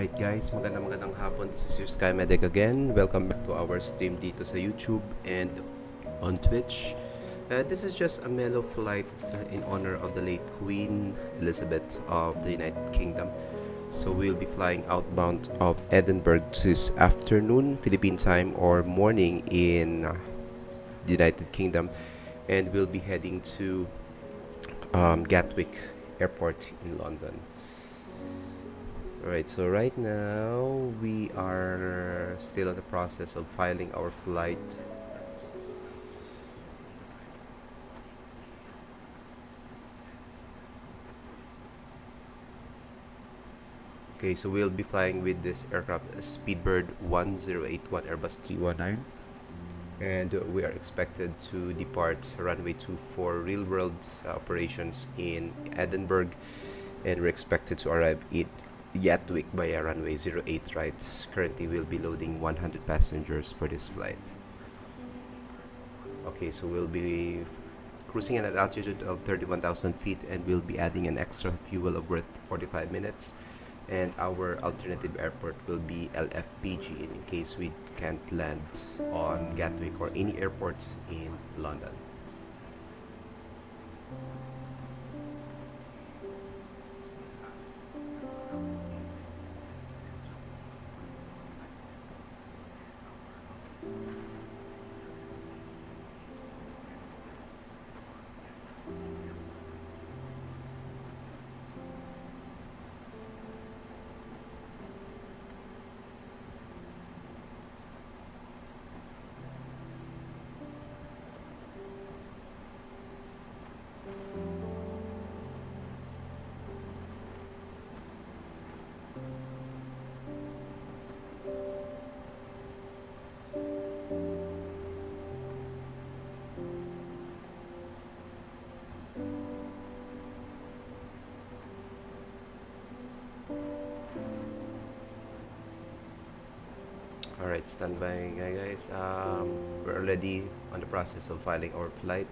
Alright guys, magandang hapon. This is your Sky Medic again. Welcome back to our stream dito sa YouTube and on Twitch. This is just a mellow flight in honor of the late Queen Elizabeth of the United Kingdom. So we'll be flying outbound of Edinburgh this afternoon, Philippine time, or morning in the United Kingdom. And we'll be heading to Gatwick Airport in London. Alright, so right now we are still in the process of filing our flight. Okay, so we'll be flying with this aircraft, Speedbird 1081 Airbus 319. And we are expected to depart runway 24 real-world operations in Edinburgh. And we're expected to arrive at Gatwick via runway 08 right. Currently we'll be loading 100 passengers for this flight. Okay, so we'll be cruising at an altitude of 31,000 feet and we'll be adding an extra fuel of worth 45 minutes. And our alternative airport will be LFPG in case we can't land on Gatwick or any airports in London. Alright, stand by guys. We're already on the process of filing our flight.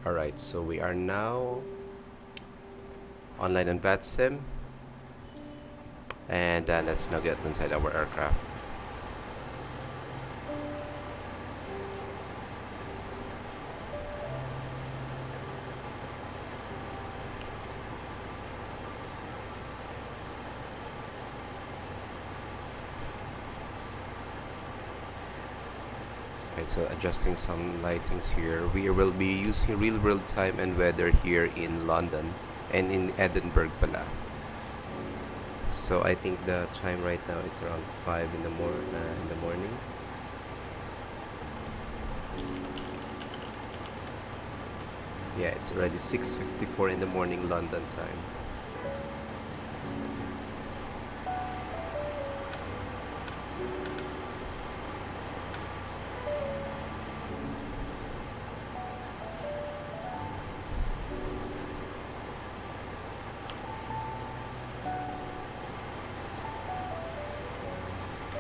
Alright, so we are now online on VATSIM. And let's now get inside our aircraft. So adjusting some lightings here. We will be using real world time and weather here in London and in Edinburgh pala. So I think the time right now it's around 5 in the morning. Yeah, it's already 6:54 in the morning London time.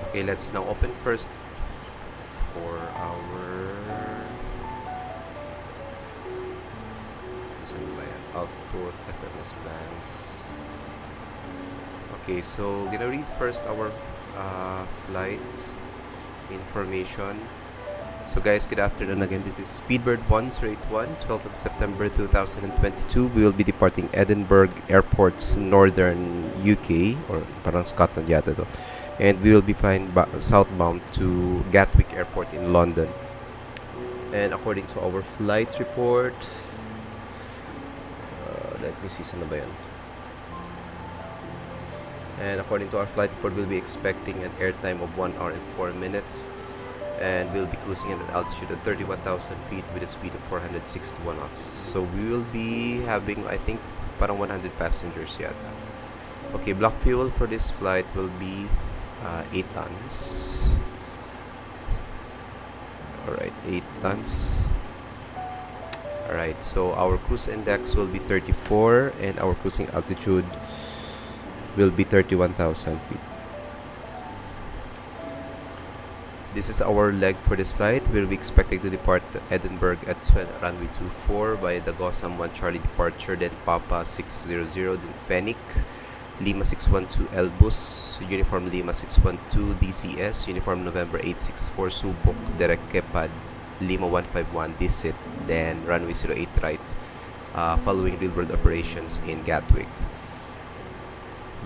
Okay, let's now open first for our output FMS plans. Okay, so gonna read first our flight information. So guys, good afternoon again. This is Speedbird 1081, 12th of September 2022. We will be departing Edinburgh Airport's northern UK, or parang Scotland yata to. And we will be flying southbound to Gatwick Airport in London. And according to our flight report, let me see, saan na ba yan? And according to our flight report, we'll be expecting an airtime of 1 hour and 4 minutes. And we'll be cruising at an altitude of 31,000 feet with a speed of 461 knots. So we will be having, I think, parang 100 passengers yata. Okay, block fuel for this flight will be 8 tons. Alright, 8 tons. Alright, so our cruise index will be 34 and our cruising altitude will be 31,000 feet. This is our leg for this flight. We'll be expecting to depart Edinburgh at runway 24 by the Gotham 1 Charlie departure, then Papa 600, then Fennec, Lima 612 Elbus, Uniform Lima 612 DCS, Uniform November 864 Subok, Direct Kepad, Lima 151 Visit, then runway 08 right, following real world operations in Gatwick.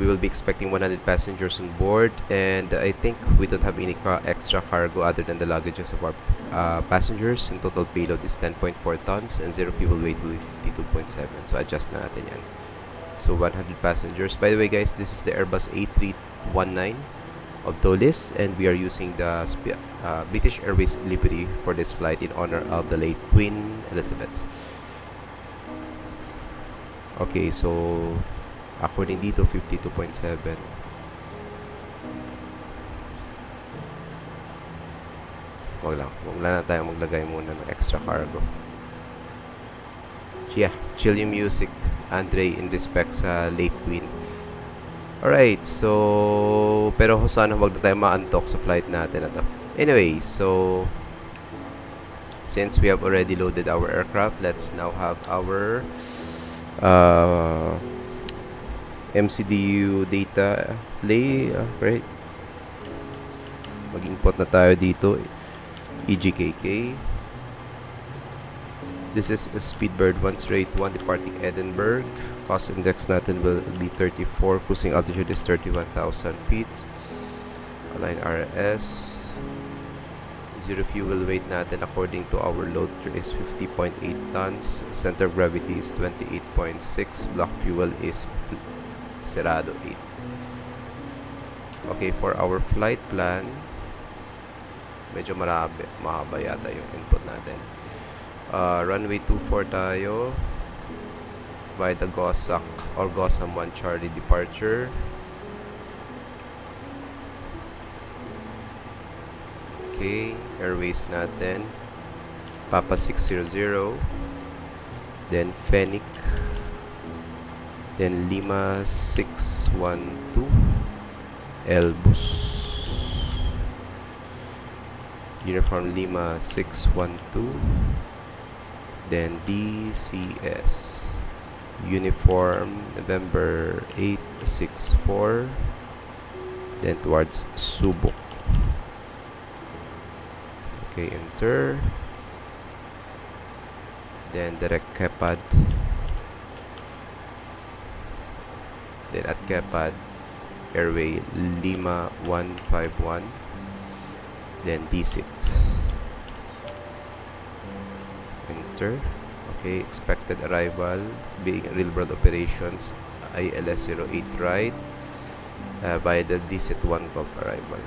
We will be expecting 100 passengers on board, and I think we don't have any extra cargo other than the luggages of our passengers. And total payload is 10.4 tons and zero fuel weight will be 52.7. So adjust na natin yan. So 100 passengers. By the way guys, this is the Airbus A319 of Dulles, and we are using the British Airways livery for this flight in honor of the late Queen Elizabeth. Okay, so according dito, 52.7. Wag lang na tayo maglagay muna ng extra cargo. Yeah, chill yung music, Andre, in respect sa late Queen. Alright, so pero sana wag na tayo maantok sa flight natin na to. Anyway, so since we have already loaded our aircraft, let's now have our MCDU data play, right? Mag-input na tayo dito. EGKK. This is a Speedbird 1 straight 1 departing Edinburgh. Cost index natin will be 34. Cruising altitude is 31,000 feet. Align RS. Zero fuel weight natin according to our load is 50.8 tons. Center of gravity is 28.6. Block fuel is Cerrado 8. Okay, for our flight plan, medyo mahaba yata yung input natin. Runway 24 tayo by the Gosak or Gosam 1 Charlie departure. Okay, airways natin, Papa 600, then Fennec, then Lima 612 Elbus, Uniform Lima 612, then DCS, Uniform November 864, then towards Subok. Okay, enter, then direct Kepad, then at Kepad, airway Lima 151, then DSIT. Enter. Okay, expected arrival being railroad operations ILS 08 right by the DSIT 1 Gulf arrival.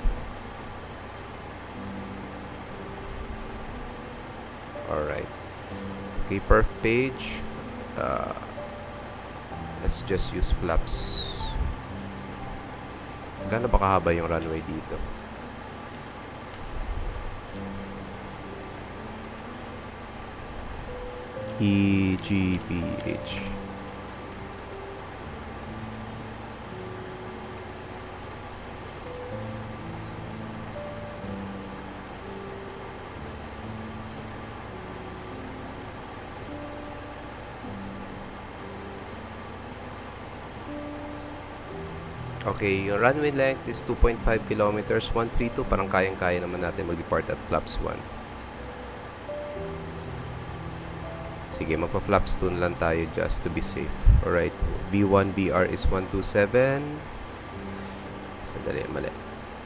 Alright. Okay, perf page. Let's just use flaps. Gaano ba kahaba yung runway dito? EGPH. Okay, yung runway length is 2.5 kilometers, 132. Parang kayang-kaya naman natin mag-depart at flaps 1. Sige, magpa-flaps 2 lang tayo just to be safe. Alright, V1 BR is 127. Sandali, mali.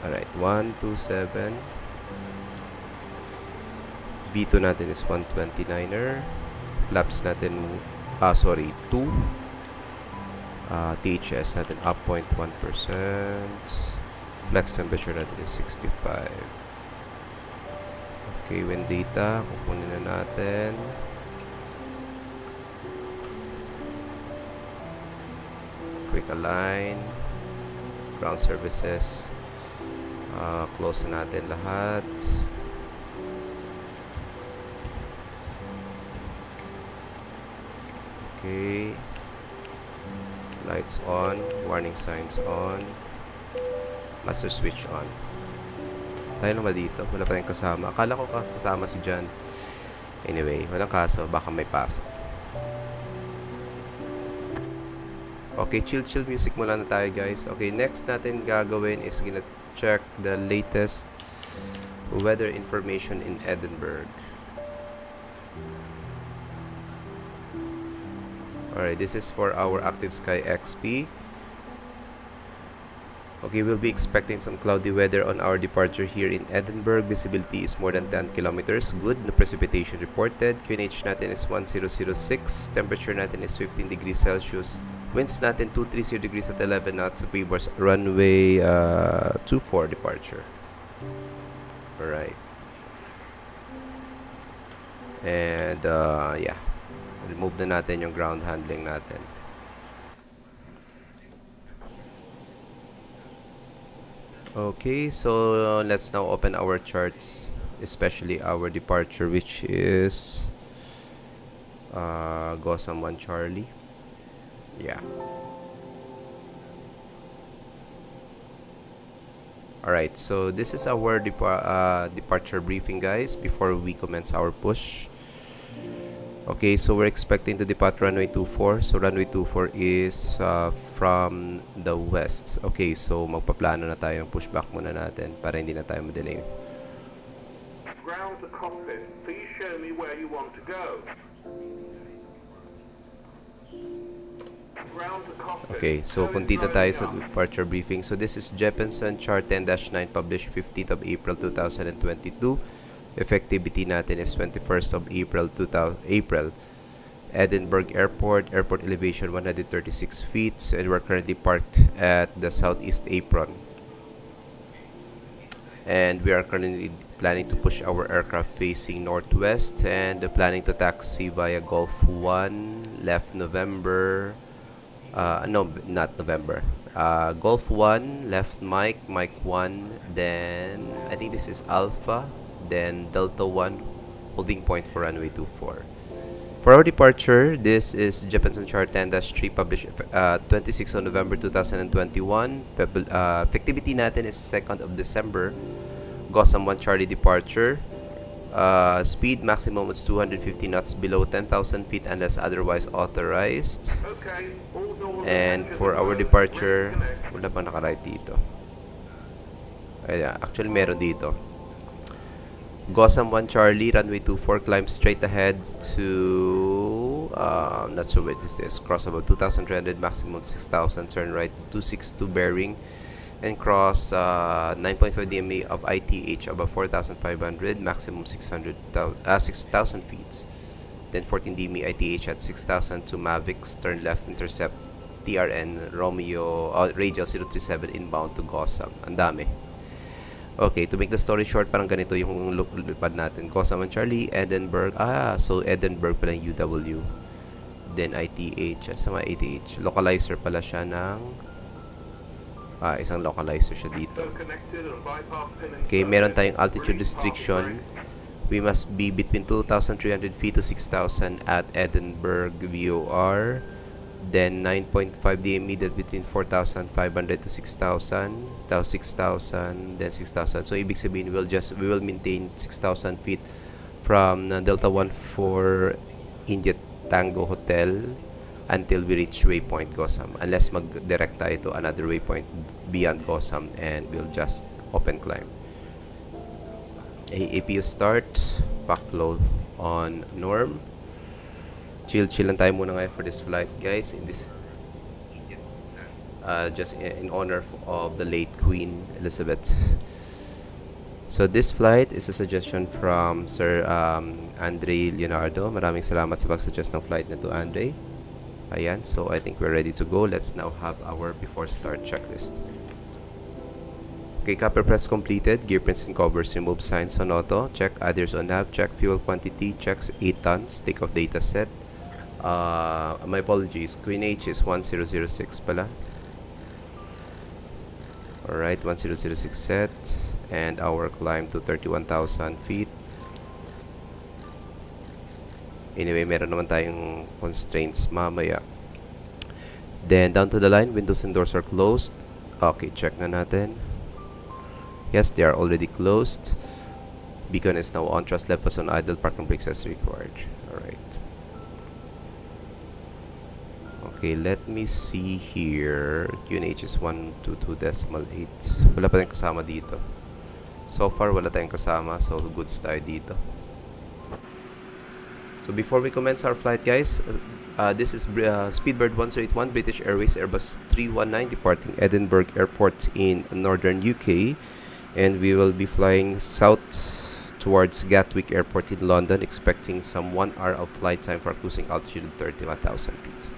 Alright, 127. V2 natin is 129er. Flaps natin, 2. THS natin up 0.1%. Flex temperature natin is 65. Okay, wind data, kukunin na natin. Quick align. Ground services. Close na natin lahat. Okay. Lights on, warning signs on, master switch on. Tayo naman dito. Wala pa rin kasama. Akala ko kasama si John. Anyway, walang kaso. Baka may pasok. Okay, chill music muna na tayo, guys. Okay, next natin gagawin is gonna check the latest weather information in Edinburgh. Alright, this is for our Active Sky XP. Okay, we'll be expecting some cloudy weather on our departure here in Edinburgh. Visibility is more than 10 kilometers. Good. No precipitation reported. QNH natin is 1006. Temperature natin is 15 degrees Celsius. Winds natin 230 degrees at 11 knots. Favors runway 24 departure. Alright. And yeah. Remove na natin yung ground handling natin. Okay, so let's now open our charts, especially our departure, which is Gotham 1 Charlie. Yeah. Alright, so this is our departure briefing, guys, before we commence our push. Okay, so we're expecting to depart runway 24. So runway 24 is from the west. Okay, so magpaplano na tayo ng pushback muna natin para hindi na tayo madelay. Ground to cockpit. Please show me where you want to go. Ground to cockpit. Okay, so punta tayo sa departure briefing. So this is Jeppesen chart 10-9 published 15th of April 2022. Effectivity natin is 21st of April. Edinburgh Airport elevation 136 feet, and we're currently parked at the southeast apron. And we are currently planning to push our aircraft facing northwest and planning to taxi via Gulf 1, left November. No, not November. Gulf 1, left Mike 1, then I think this is Alpha. Then Delta 1, holding point for runway 24. For our departure, this is Jeppesen chart 10-3 published 26th of November 2021. Effectivity natin is 2nd of December. Gotham 1 Charlie departure. Speed maximum is 250 knots below 10,000 feet unless otherwise authorized. And for our departure, wala pa naka-right dito. Actually, meron dito. Gotham 1 Charlie, runway 24, climb straight ahead to, not sure where this is, cross about 2,300, maximum 6,000, turn right to 262 bearing, and cross 9.5 DMA of ITH above 4,500, maximum 6,000 feet. Then 14 DMA ITH at 6,000 to Mavics, turn left, intercept TRN Romeo, radial 037 inbound to Gotham. Ang dami. Okay, to make the story short, parang ganito yung lipad natin. Gotham 1 Charlie, Edinburgh. So Edinburgh pala yung UW. Then ITH. Sa mga ITH. Localizer pala siya ng... isang localizer siya dito. Okay, meron tayong altitude restriction. We must be between 2,300 feet to 6,000 at Edinburgh VOR. Then 9.5 DME that between 4,500 to 6,000, 6,000, then 6,000. So ibig sabihin we will maintain 6,000 feet from Delta 1 for India Tango Hotel until we reach waypoint Gotham, unless mag-direct tayo to another waypoint beyond Gotham, and we'll just open climb. APU start, pack flow on norm. Chill lang tayo muna ngayon for this flight, guys. In this, just in honor of the late Queen Elizabeth. So this flight is a suggestion from Sir Andre Leonardo. Maraming salamat sa pag-suggest ng flight na to, Andre. Ayan, so I think we're ready to go. Let's now have our before start checklist. Okay, copper press completed. Gear prints and covers removed. Signs on auto. Check others on nav. Check fuel quantity. Checks 8 tons. Takeoff data set. My apologies. Queen H is 1006 pala. Alright, 1006 set. And our climb to 31,000 feet. Anyway, meron naman tayong constraints mamaya. Then, down to the line, windows and doors are closed. Okay, check na natin. Yes, they are already closed. Beacon is now on. Thrust left was on idle. Parking brakes as required. Alright. Okay, let me see here. QNH is 122.8. Wala pa tayong kasama dito. So far, wala tayong kasama. So, goods tayo dito. So, before we commence our flight, guys, this is Speedbird 1081, British Airways Airbus 319, departing Edinburgh Airport in northern UK. And we will be flying south towards Gatwick Airport in London, expecting some 1 hour of flight time for cruising altitude of 31,000 feet.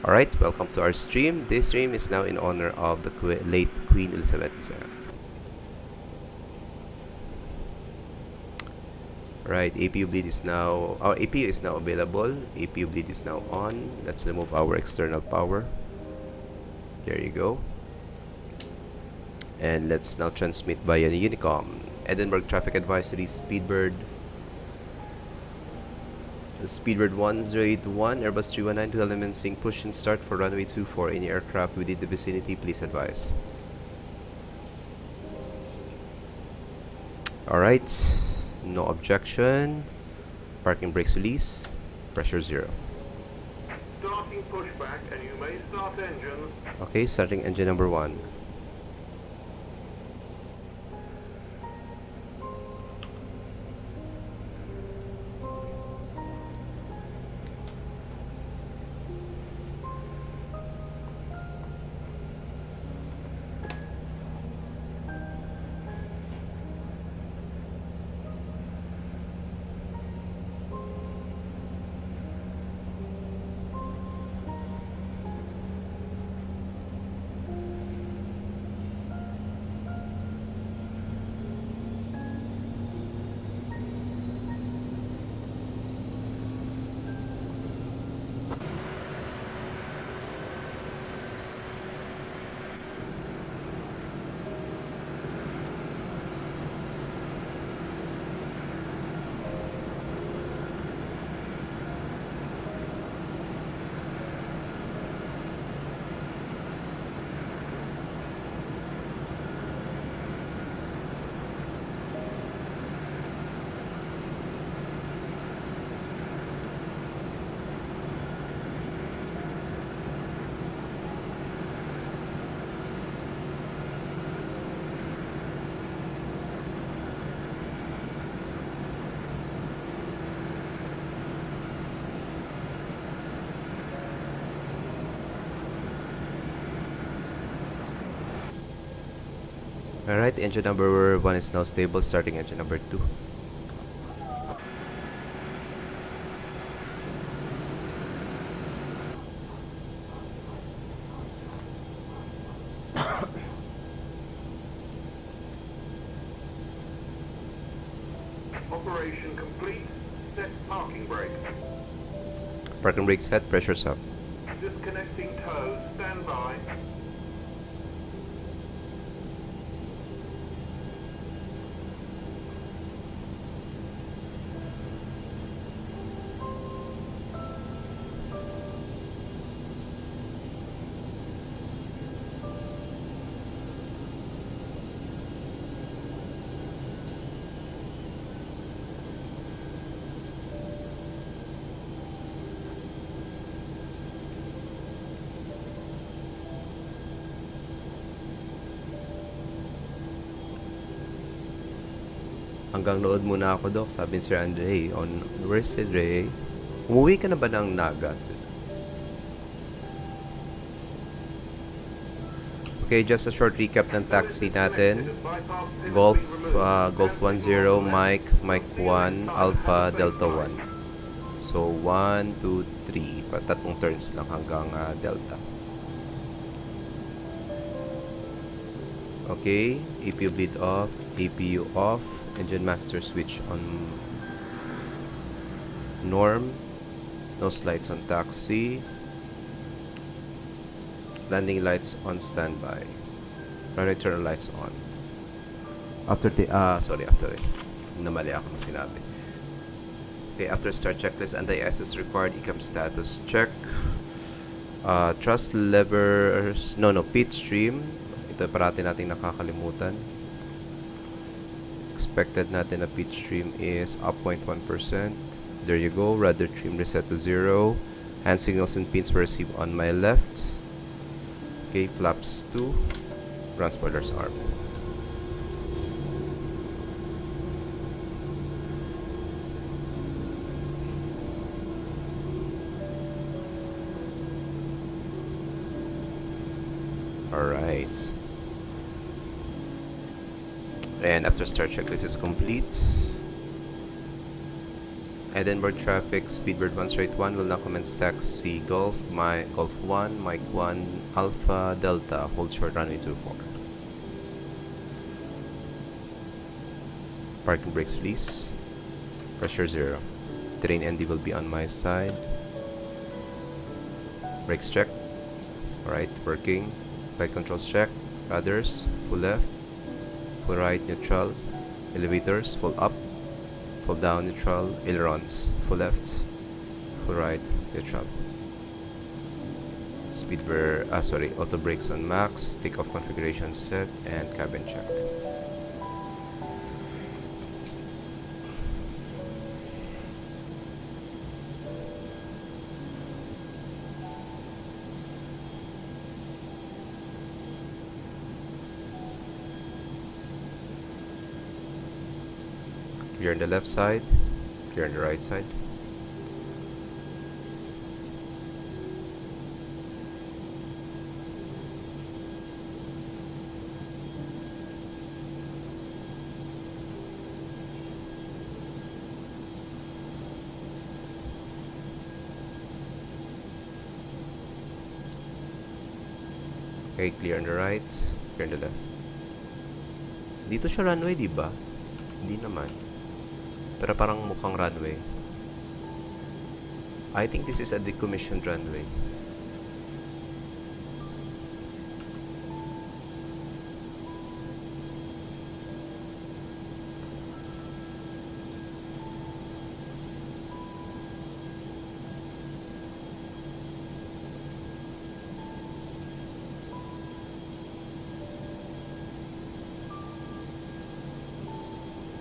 Alright, welcome to our stream. This stream is now in honor of the late Queen Elizabeth II. Alright, APU bleed is now, our APU is now available. APU bleed is now on. Let's remove our external power. There you go. And let's now transmit via the Unicom. Edinburgh Traffic Advisory, Speedbird 1081, Airbus 319 to element sync, push and start for runway 24. Any aircraft within the vicinity, please advise. Alright, no objection. Parking brakes release, pressure 0. Starting pushback, and you may start engine. Okay, starting engine number 1. Alright, engine number 1 is now stable, starting engine number 2. Operation complete. Set parking brake. Parking brakes set, pressure's up. Disconnecting tow. Stand by. Hanggang nood muna ako, Doc. Sabi ni Sir Andre, where's si Dre? Umuwi ka na ba ng Nagas? Okay, just a short recap ng taxi natin. Golf 10, Mike 1, Alpha, Delta 1. So, 1, 2, 3. Tatlong turns lang hanggang Delta. Okay, APU bleed off, APU off. Engine master switch on norm. Nose lights on taxi. Landing lights on standby. Runway turn lights on. After namali ako ng sinabi. Okay, after start checklist, anti-IS required, ECAM status check. Thrust levers, pitch stream. Ito parati nating nakakalimutan. expected natin na pitch trim is up 0.1%. There you go. Rudder trim reset to 0. Hand signals and pins were received on my left. Okay, flaps 2. Ground spoilers armed. Alright. And after start checklist is complete. Edinburgh traffic, Speedbird 1 straight 1 will now commence taxi Golf, Golf 1, Mike 1, Alpha, Delta, hold short runway 24. Parking brakes release, pressure 0. Terrain ND will be on my side. Brakes check. Alright, working. Flight controls check. Rudders, full left, full right, neutral. Elevators, full up, full down, neutral. Ailerons, full left, full right, neutral. Auto brakes on max. Takeoff configuration set and cabin check. Clear on the left side, clear on the right side. Okay, clear on the right, clear on the left. Dito siya runway, di ba? Hindi naman. Pero parang mukhang runway. I think this is a decommissioned runway.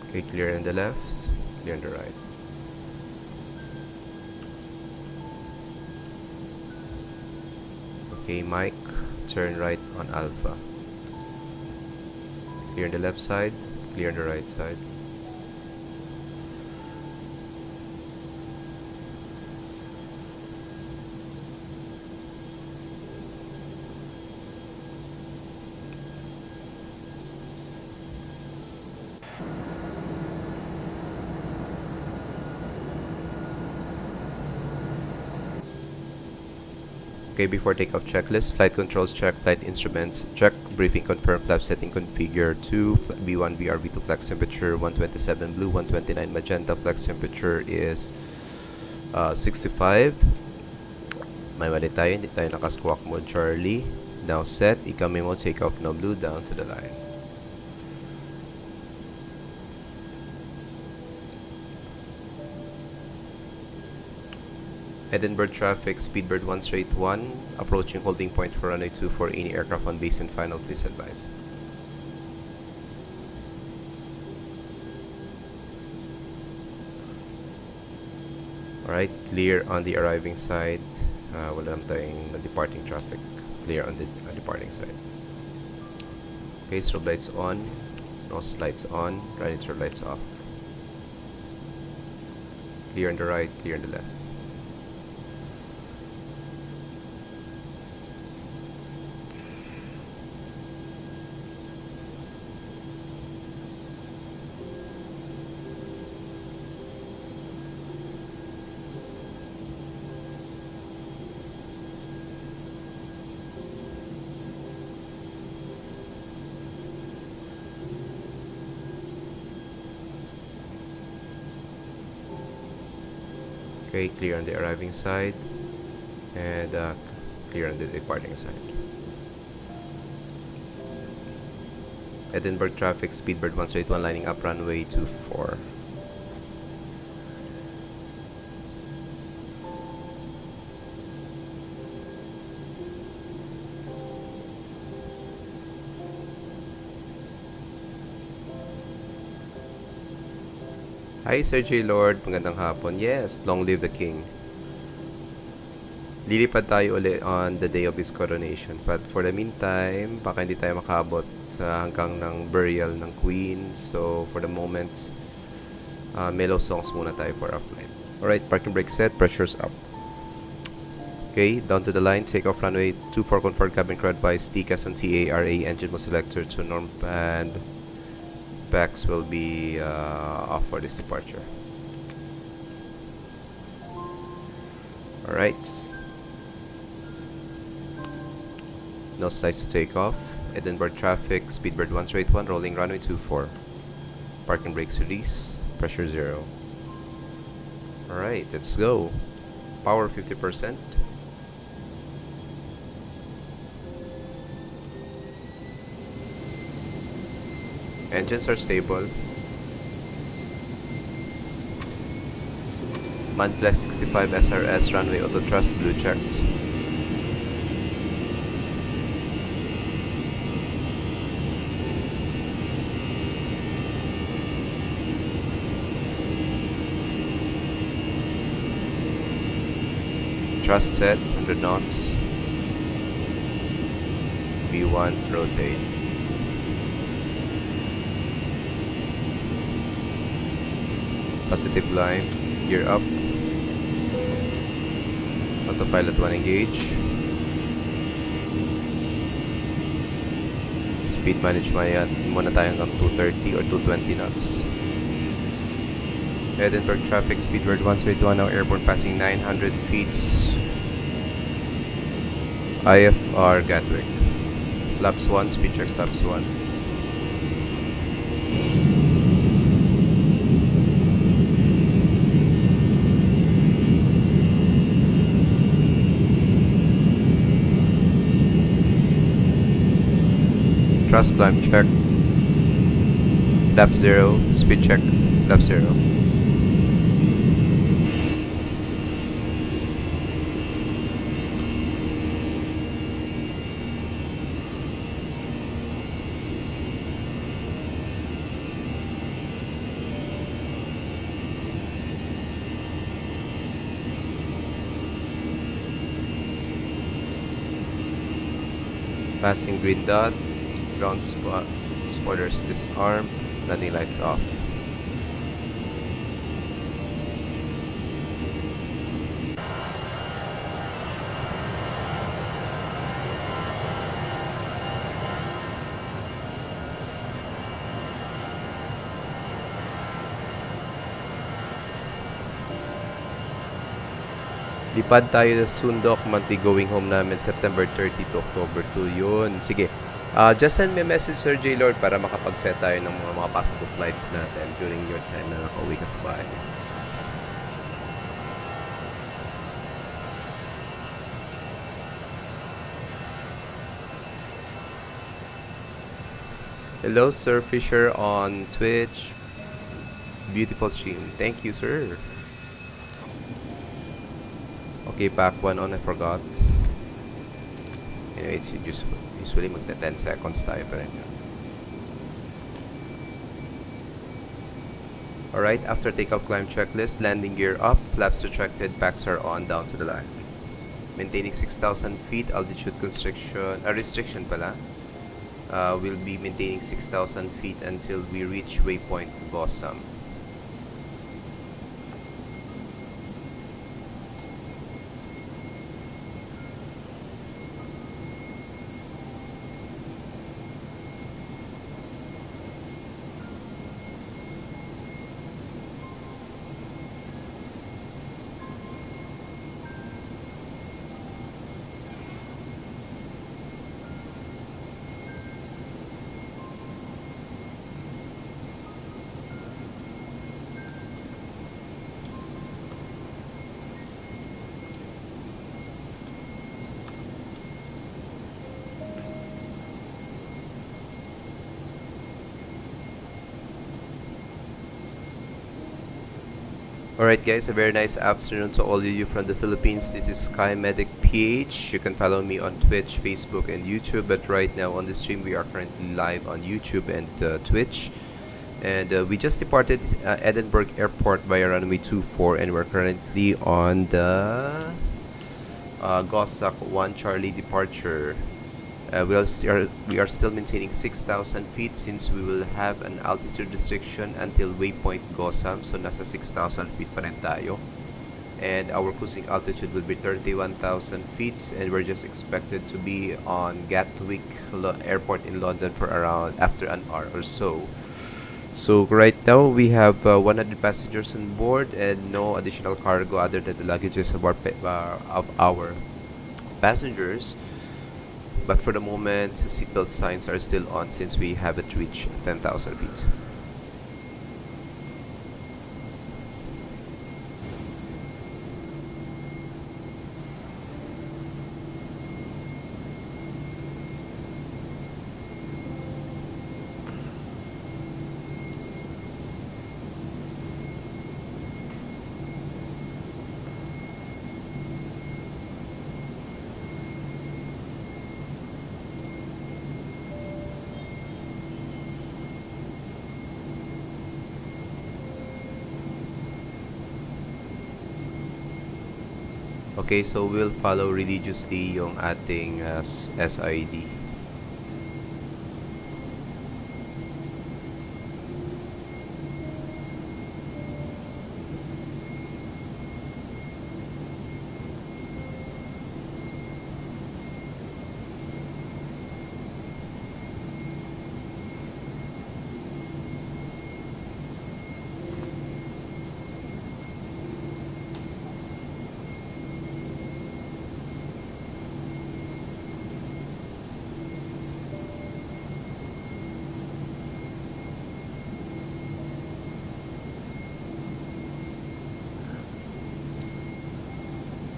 Okay, clear on the left, clear on the right. Okay, Mike, turn right on Alpha. Clear on the left side, clear on the right side. Okay, before takeoff checklist, flight controls check, flight instruments check, briefing confirm, flap setting configure 2, B1 VR B2 flex temperature 127 blue, 129 magenta, flex temperature is 65. May mali tayo, hindi tayo naka-squawk mode Charlie. Now set, ikami mo, take off no blue, down to the line. Edinburgh traffic, Speedbird 1 straight 1, approaching holding point for runway 24, any aircraft on base and final, please advise. Alright, clear on the arriving side. Wala lang tayong departing traffic. Clear on the departing side. Okay, strobe lights on, nose lights on, right intro lights off. Clear on the right, clear on the left. Okay, clear on the arriving side and clear on the departing side. Edinburgh traffic, Speedbird 1 straight 1 lining up runway 24. Hi, Sir J. Lord. Magandang hapon. Yes, long live the king. Lilipad tayo uli on the day of his coronation. But for the meantime, baka hindi tayo makabot sa hanggang ng burial ng queen. So, for the moment, mellow songs muna tayo for our flight. Alright, parking brake set, pressure's up. Okay, down to the line, take off runway 24 confirmed, cabin crew advised, TCAS and TARA, engine mode selector to norm, and packs will be off for this departure. Alright. No size to take off. Edinburgh traffic, speedbird 1 straight 1, rolling runway 24. Parking brakes release, pressure 0. Alright, let's go. Power 50%. Engines are stable. Manflex 65 SRS runway auto thrust blue checked. Thrust set 100 knots. V1 rotate. Positive line, gear up. Autopilot 1 engage. Speed manage muna tayo hanggang 230 or 220 knots. Edinburgh traffic, speedbird 1 straight 1 now, airborne passing 900 feet. IFR Gatwick. Flaps 1, speed check flaps 1. Thrust climb check. Lap 0, speed check, lap 0. Passing green dot. Ground spoilers disarmed, landing lights off. Lipad tayo sa Sundok, monthly going home namin September 30 to October 2. Yun, sige. Just send me a message, Sir J. Lord, para makapag-set tayo ng mga possible flights natin during your time na nakauwi ka sa bahay. Hello, Sir Fisher on Twitch. Beautiful stream. Thank you, sir. Okay, pack one on. I forgot. Anyway, it's usually magta 10 seconds tayo pa rin yun. Alright, after takeoff climb checklist, landing gear up, flaps retracted, packs are on, down to the line. Maintaining 6,000 feet, altitude restriction pala. We'll be maintaining 6,000 feet until we reach waypoint Bossam. Alright guys, a very nice afternoon to all of you from the Philippines. This is Sky Medic PH. You can follow me on Twitch, Facebook, and YouTube. But right now on the stream, we are currently live on YouTube and Twitch. And we just departed Edinburgh Airport via runway 24, and we're currently on the Gossack 1 Charlie departure. We are still maintaining 6,000 feet since we will have an altitude restriction until waypoint Gossam, so nasa 6,000 feet pa rin tayo. And our cruising altitude will be 31,000 feet, and we're just expected to be on Gatwick Airport in London for around after an hour or so. So right now we have 100 passengers on board and no additional cargo other than the luggages of our passengers. But for the moment, seatbelt signs are still on since we haven't reached 10,000 feet. Okay, so we'll follow religiously yung ating SID.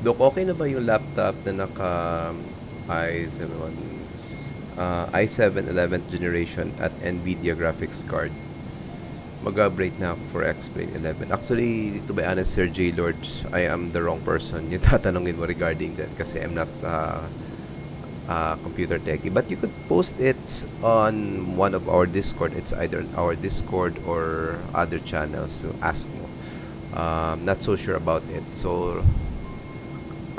Dok, okay na ba yung laptop na naka i7 i7 11th generation at NVIDIA graphics card? Mag-upgrade na ako for X-Plane 11. Actually, to be honest, Sir J. Lord, I am the wrong person yung tatanungin mo regarding that kasi I'm not computer techie. But you could post it on one of our Discord. It's either our Discord or other channels. So, ask mo. Not so sure about it. So,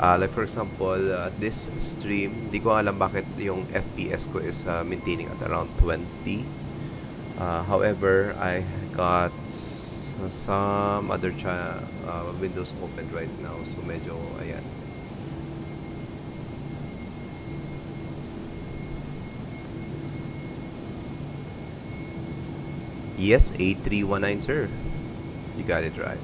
like for example, this stream, di ko alam bakit yung FPS ko is maintaining at around 20. However, I got some other windows open right now. So medyo, ayan. Yes, 8319, sir. You got it right.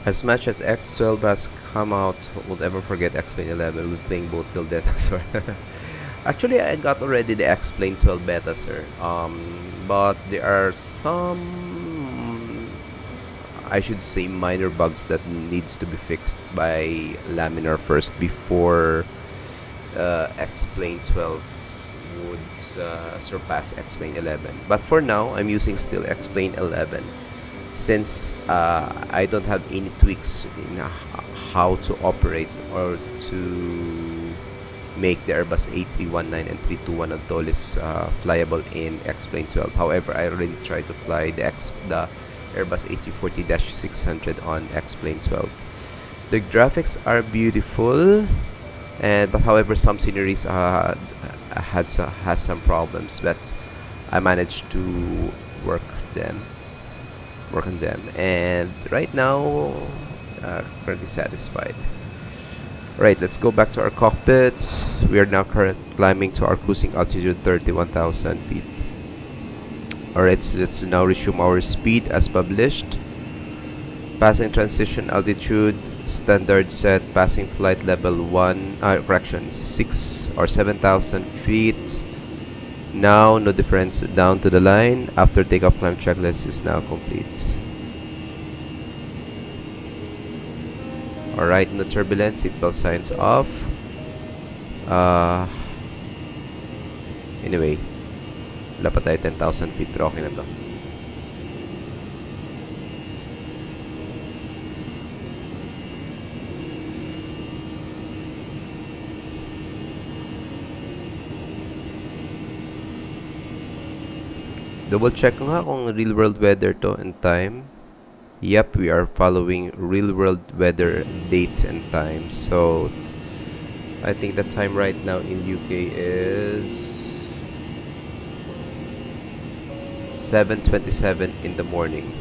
As much as X12 has come out, won't ever forget X-Plane 11. We're playing both till death as well. Actually, I got already the X-Plane 12 beta, sir. But there are some, I should say, minor bugs that needs to be fixed by Laminar first before X-Plane 12 would surpass X-Plane 11. But for now, I'm using still X-Plane 11 since I don't have any tweaks in how to operate or to make the Airbus A319 and 321 Antolis flyable in X-Plane 12. However, I already tried to fly the Airbus A340-600 on X-Plane 12. The graphics are beautiful, but however some sceneries has some problems, but I managed to work on them, and right now currently satisfied. Right, let's go back to our cockpit. We are now climbing to our cruising altitude 31,000 feet. Alright, so let's now resume our speed as published. Passing transition altitude, standard set, passing flight level 6 or 7,000 feet. Now, no difference down to the line. After takeoff, climb checklist is now complete. Alright, no turbulence, seatbelt signs off. Anyway, wala pa tayo 10,000 feet, pero okay na to. Double check ko nga kung real world weather to and time. Yep, we are following real world weather date and time. So I think the time right now in UK is 7:27 in the morning.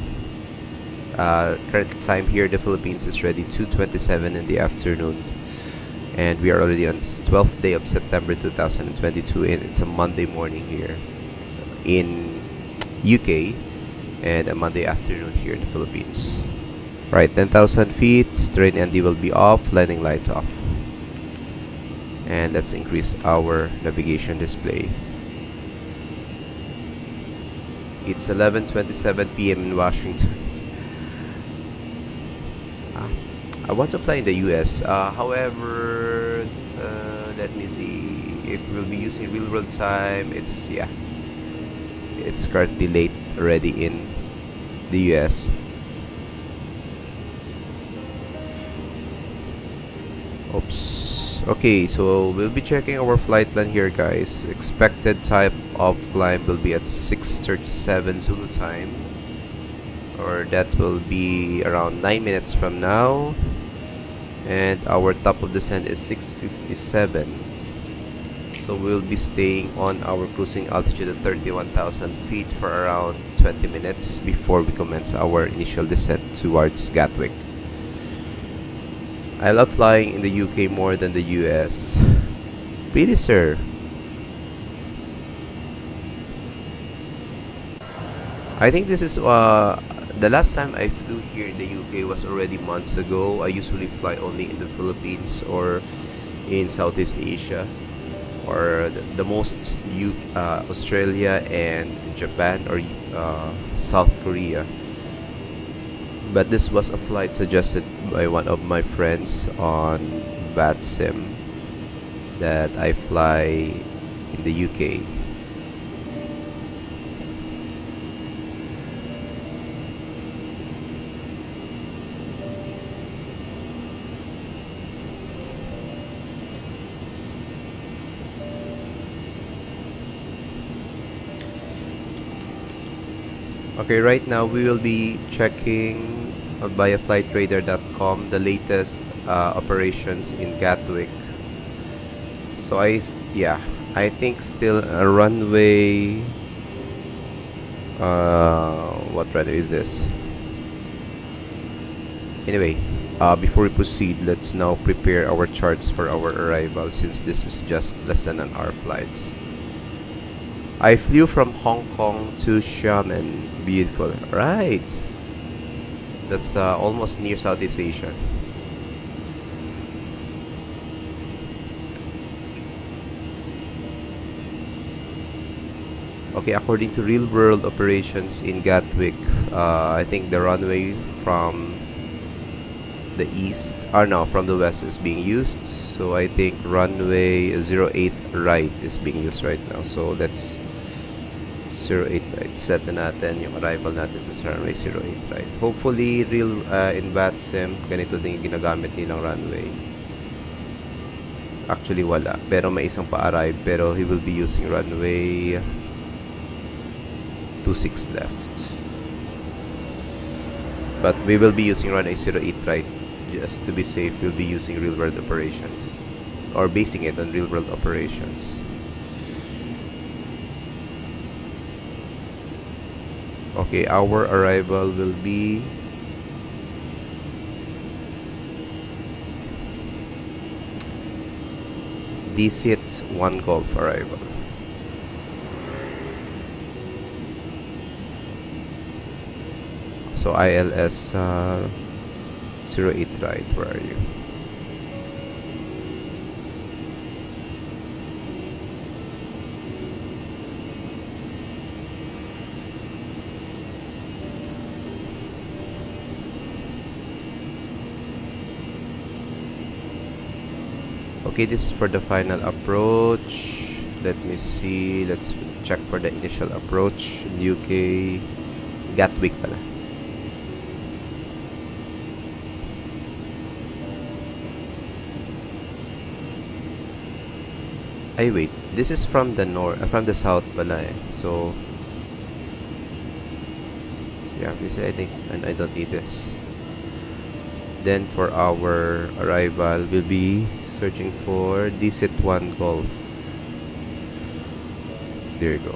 Current time here in the Philippines is already 2:27 in the afternoon, and we are already on 12th day of September 2022, and it's a Monday morning here in UK and a Monday afternoon here in the Philippines. Right, 10,000 feet, terrain ND will be off, landing lights off. And let's increase our navigation display. It's 11:27 p.m. in Washington. I want to fly in the US. However, let me see. If we'll be using real world time, it's currently late already in the US. Oops. Okay, so we'll be checking our flight plan here, guys. Expected type of climb will be at 6:37 Zulu time, or that will be around 9 minutes from now, and our top of descent is 6:57. So we'll be staying on our cruising altitude at 31,000 feet for around 20 minutes before we commence our initial descent towards Gatwick. I love flying in the UK more than the US. Really, sir? I think this is the last time I flew here in the UK was already months ago. I usually fly only in the Philippines or in Southeast Asia, or the most Australia and Japan or South Korea. But this was a flight suggested by one of my friends on VATSIM that I fly in the UK. Okay, right now we will be checking via flightradar.com the latest operations in Gatwick. So I think still a runway. What runway is this? Anyway, before we proceed, let's now prepare our charts for our arrival, since this is just less than an hour flight. I flew from Hong Kong to Xiamen. Beautiful, right? That's almost near Southeast Asia. Okay, according to real world operations in Gatwick, I think the runway from the east, or no, from the west is being used. So I think runway 08 right is being used right now. So let's 08 right. Set na natin yung arrival natin sa runway 08 right. Hopefully, real in BATSIM, ganito din yung ginagamit nilang runway. Actually, wala. Pero may isang pa-arrive. Pero he will be using runway 26 left. But we will be using runway 08 right. Just to be safe, we'll be using real-world operations. Or basing it on real-world operations. Okay, our arrival will be DSIT 1 Golf arrival. So ILS 08 right, where are you? Okay, this is for the final approach. Let me see. Let's check for the initial approach. UK Gatwick pala. Ay wait, this is from the north, from the south pala eh. So yeah, this I think, and I don't need this. Then for our arrival, we'll be searching for DSIT 1 Golf. There you go.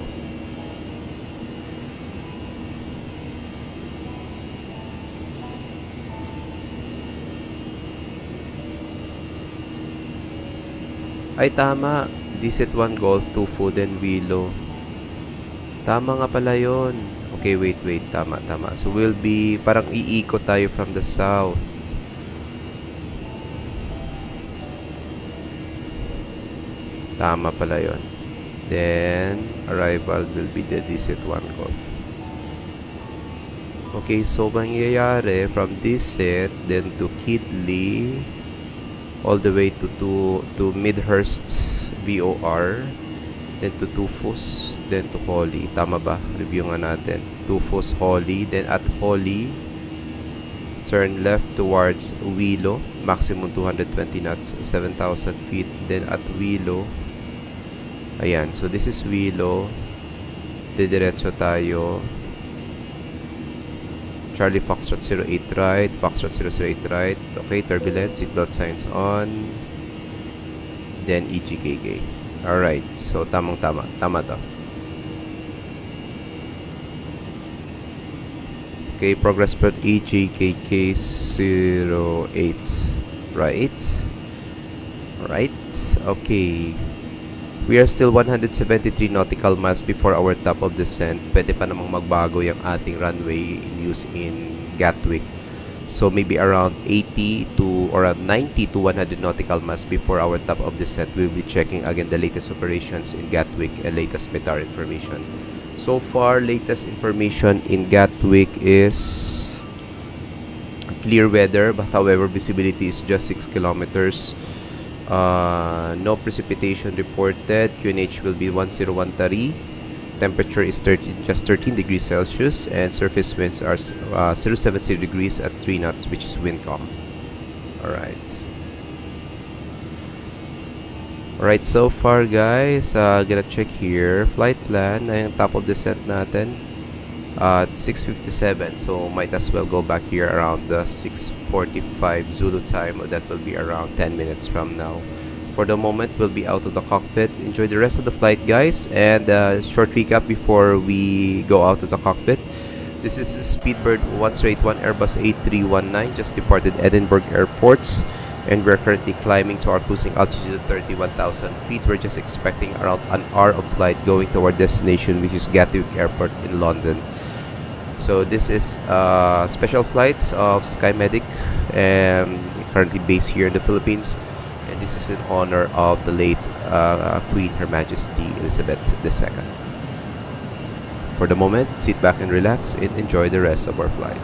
Ay tama, DSIT 1 Golf, 2 food and Willow. Tama nga pala yun. Okay, wait, tama. So we'll be, parang iikot tayo from the south. Tama pala yun. Then, arrival will be the DSIT 1 Golf. Okay, so mangyayari from DSIT, then to Kidley, all the way to Midhurst VOR, then to Tufos, then to Holly. Tama ba? Review nga natin. Tufos, Holly, then at Holly, turn left towards Willow, maximum 220 knots, 7,000 feet. Then at Willow, ayan, so this is Willow. Didiretso tayo. Charlie Foxtrot 08 right, Foxtrot 008 right. Okay, turbulence, seatbelt signs on. Then EGKK. Alright, so tamang-tama. Tama to. Okay, progress port EGKK 08 right. Alright, okay. We are still 173 nautical miles before our top of descent. Pwede pa namang magbago yung ating runway in use in Gatwick. So maybe around 80 to or 90 to 100 nautical miles before our top of descent. We'll be checking again the latest operations in Gatwick and latest METAR information. So far, latest information in Gatwick is clear weather, but however visibility is just 6 kilometers. No precipitation reported. QNH will be 101 Tari. Temperature is just 13 degrees Celsius, and surface winds are 070 degrees at 3 knots, which is wind calm. Alright, so far guys, gonna check here. Flight plan, ay top of descent natin at 6:57, so might as well go back here around 6:45 Zulu time. That will be around 10 minutes from now. For the moment, we'll be out of the cockpit. Enjoy the rest of the flight, guys. And short recap before we go out of the cockpit. This is Speedbird 181 Airbus A319, just departed Edinburgh Airports, and we're currently climbing to our cruising altitude of 31,000 feet. We're just expecting around an hour of flight going to our destination, which is Gatwick Airport in London. So this is special flights of SkyMedic, currently based here in the Philippines. And this is in honor of the late Queen Her Majesty Elizabeth II. For the moment, sit back and relax and enjoy the rest of our flight.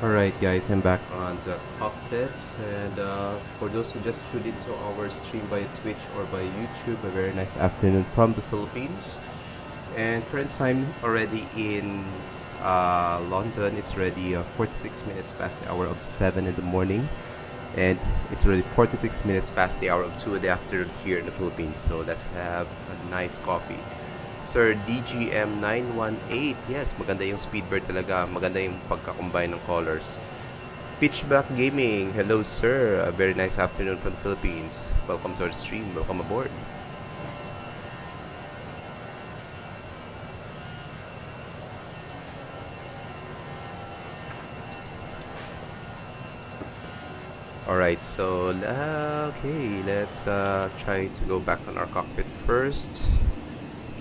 Alright guys, I'm back on the cockpit, and for those who just tuned into our stream by Twitch or by YouTube, a very nice afternoon from the Philippines. And current time already in London, it's already 46 minutes past the hour of 7 in the morning, and it's already 46 minutes past the hour of 2 in the afternoon here in the Philippines. So let's have a nice coffee. Sir DGM 918, yes, maganda yung Speedbird talaga, maganda yung pagka-combine ng colors. Pitchback Gaming, hello sir, a very nice afternoon from the Philippines. Welcome to our stream, welcome aboard. Alright, so okay, let's try to go back on our cockpit first.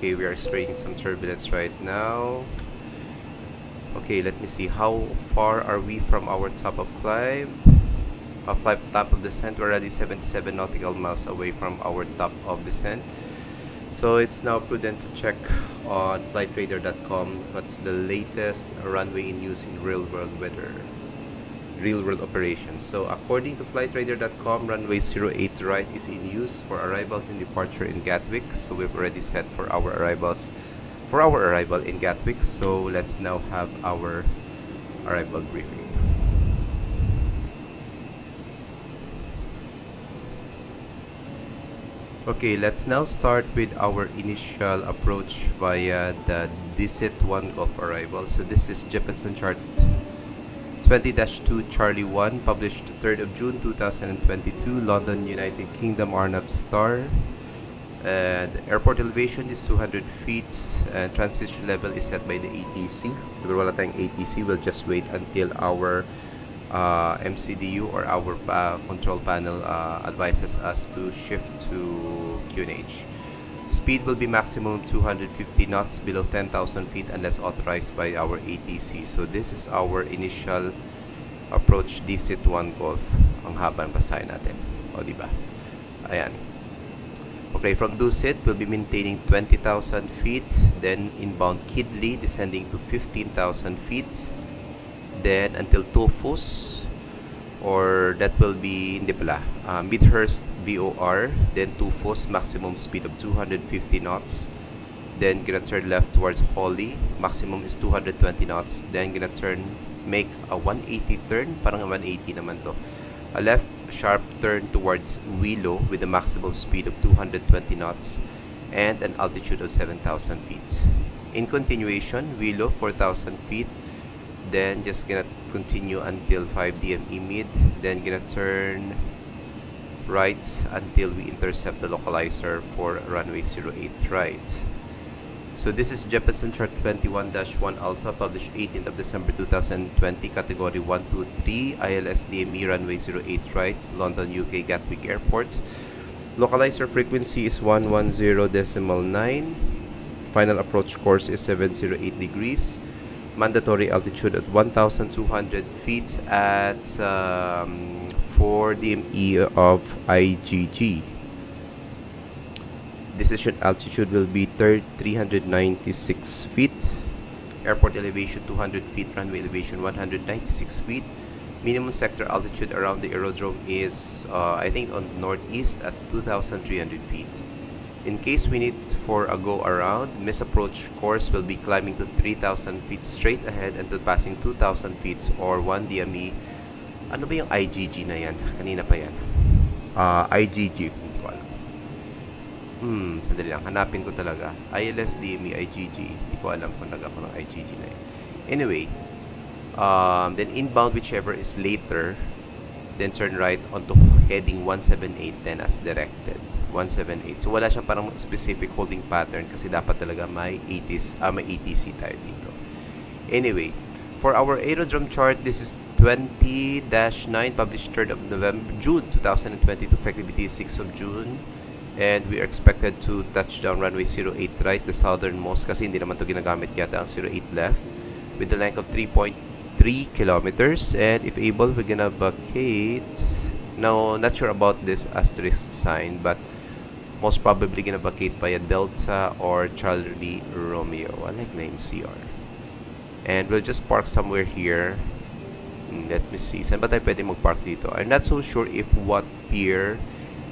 Okay, we are experiencing some turbulence right now. Okay, let me see, how far are we from our top of climb? Top of descent. We're already 77 nautical miles away from our top of descent. So it's now prudent to check on flightradar.com what's the latest runway news in real world operations. So according to flightradar.com, runway 08 right is in use for arrivals and departure in Gatwick. So we've already set for our arrival in Gatwick. So let's now have our arrival briefing. Okay, let's now start with our initial approach via the Disit 1 Golf arrival. So this is Jeppesen chart 20-2 Charlie 1, published 3rd of June 2022, London, United Kingdom, Arnab Star. And airport elevation is 200 feet, and transition level is set by the ATC. If wala tayong ATC, we'll just wait until our MCDU or our control panel advises us to shift to QNH. Speed will be maximum 250 knots below 10,000 feet unless authorized by our ATC. So this is our initial approach Disit 1 Golf. Ang haba ng basahin natin. O, diba? Ayan. Okay, from Dusit, we'll be maintaining 20,000 feet. Then inbound Kidley, descending to 15,000 feet. Then until Tofus, or that will be hindi pala, Midhurst VOR, then Tufos, maximum speed of 250 knots. Then gonna turn left towards Holly, maximum is 220 knots. Then gonna make a 180 turn, parang 180 naman to. A left sharp turn towards Willow with a maximum speed of 220 knots and an altitude of 7,000 feet. In continuation, Willow 4,000 feet. Then just gonna continue until 5 DME mid, then gonna turn right until we intercept the localizer for runway 08 right. So this is Jeppesen chart 21-1 Alpha, published 18th of December 2020, category 123, ILS DME runway 08 right, London, UK Gatwick Airport. Localizer frequency is 110.9. Final approach course is 708 degrees. Mandatory altitude at 1,200 feet at 4 DME of IGG. Decision altitude will be 396 feet. Airport elevation 200 feet. Runway elevation 196 feet. Minimum sector altitude around the aerodrome is, I think, on the northeast at 2,300 feet. In case we need for a go around, approach course will be climbing to 3,000 feet straight ahead until passing 2,000 feet or 1 DME. Ano ba yung IGG na yan? Kanina pa yan. IGG. Hindi ko alam. Sandali lang. Hanapin ko talaga. ILS DME IGG. Hindi ko alam kung nag-ako ng IGG na yan. Anyway, then inbound whichever is later, then turn right onto heading 17810 as directed. 178. So wala siyang parang specific holding pattern kasi dapat talaga may ATC tayo dito. Anyway, for our aerodrome chart, this is 20-9, published 3rd of June 2022, effectivity is 6th of June. And we are expected to touch down runway 08 right, the southernmost, kasi hindi naman to ginagamit yata ang 08 left, with a length of 3.3 kilometers. And if able, we're gonna vacate. Now, not sure about this asterisk sign, but most probably gonna vacate via Delta or Charlie Romeo. I like name CR. And we'll just park somewhere here Let me see. Saan ba tayo pwede mag-park dito? I'm not so sure if what pier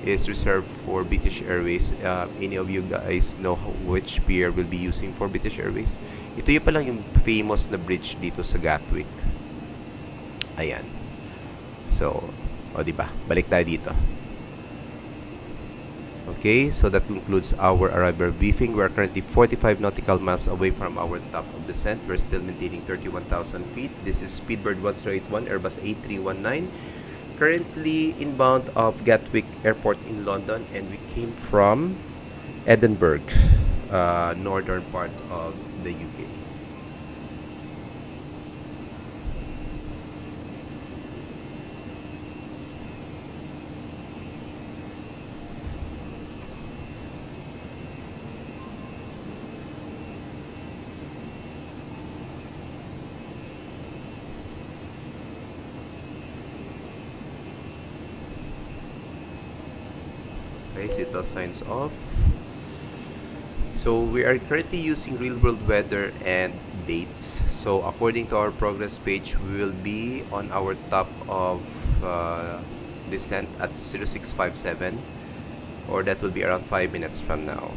is reserved for British Airways. Any of you guys know which pier will be using for British Airways? Ito yung palang yung famous na bridge dito sa Gatwick. Ayan. So, diba? Balik tayo dito. Okay, so that concludes our arrival briefing. We are currently 45 nautical miles away from our top of descent. We're still maintaining 31,000 feet. This is Speedbird 1081, Airbus A319. Currently inbound of Gatwick Airport in London, and we came from Edinburgh, northern part of the UK. Okay, seatbelt signs off. So we are currently using real world weather and dates. So according to our progress page, we will be on our top of descent at 0657, or that will be around 5 minutes from now.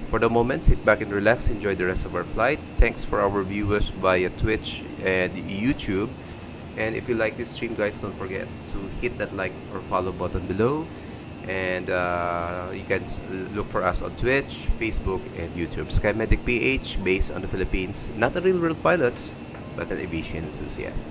For the moment, sit back and relax, enjoy the rest of our flight. Thanks for our viewers via Twitch and YouTube. And if you like this stream, guys, don't forget to hit that like or follow button below. And you can look for us on Twitch, Facebook, and YouTube. SkyMedic PH, based on the Philippines. Not a real world pilots, but an aviation enthusiast.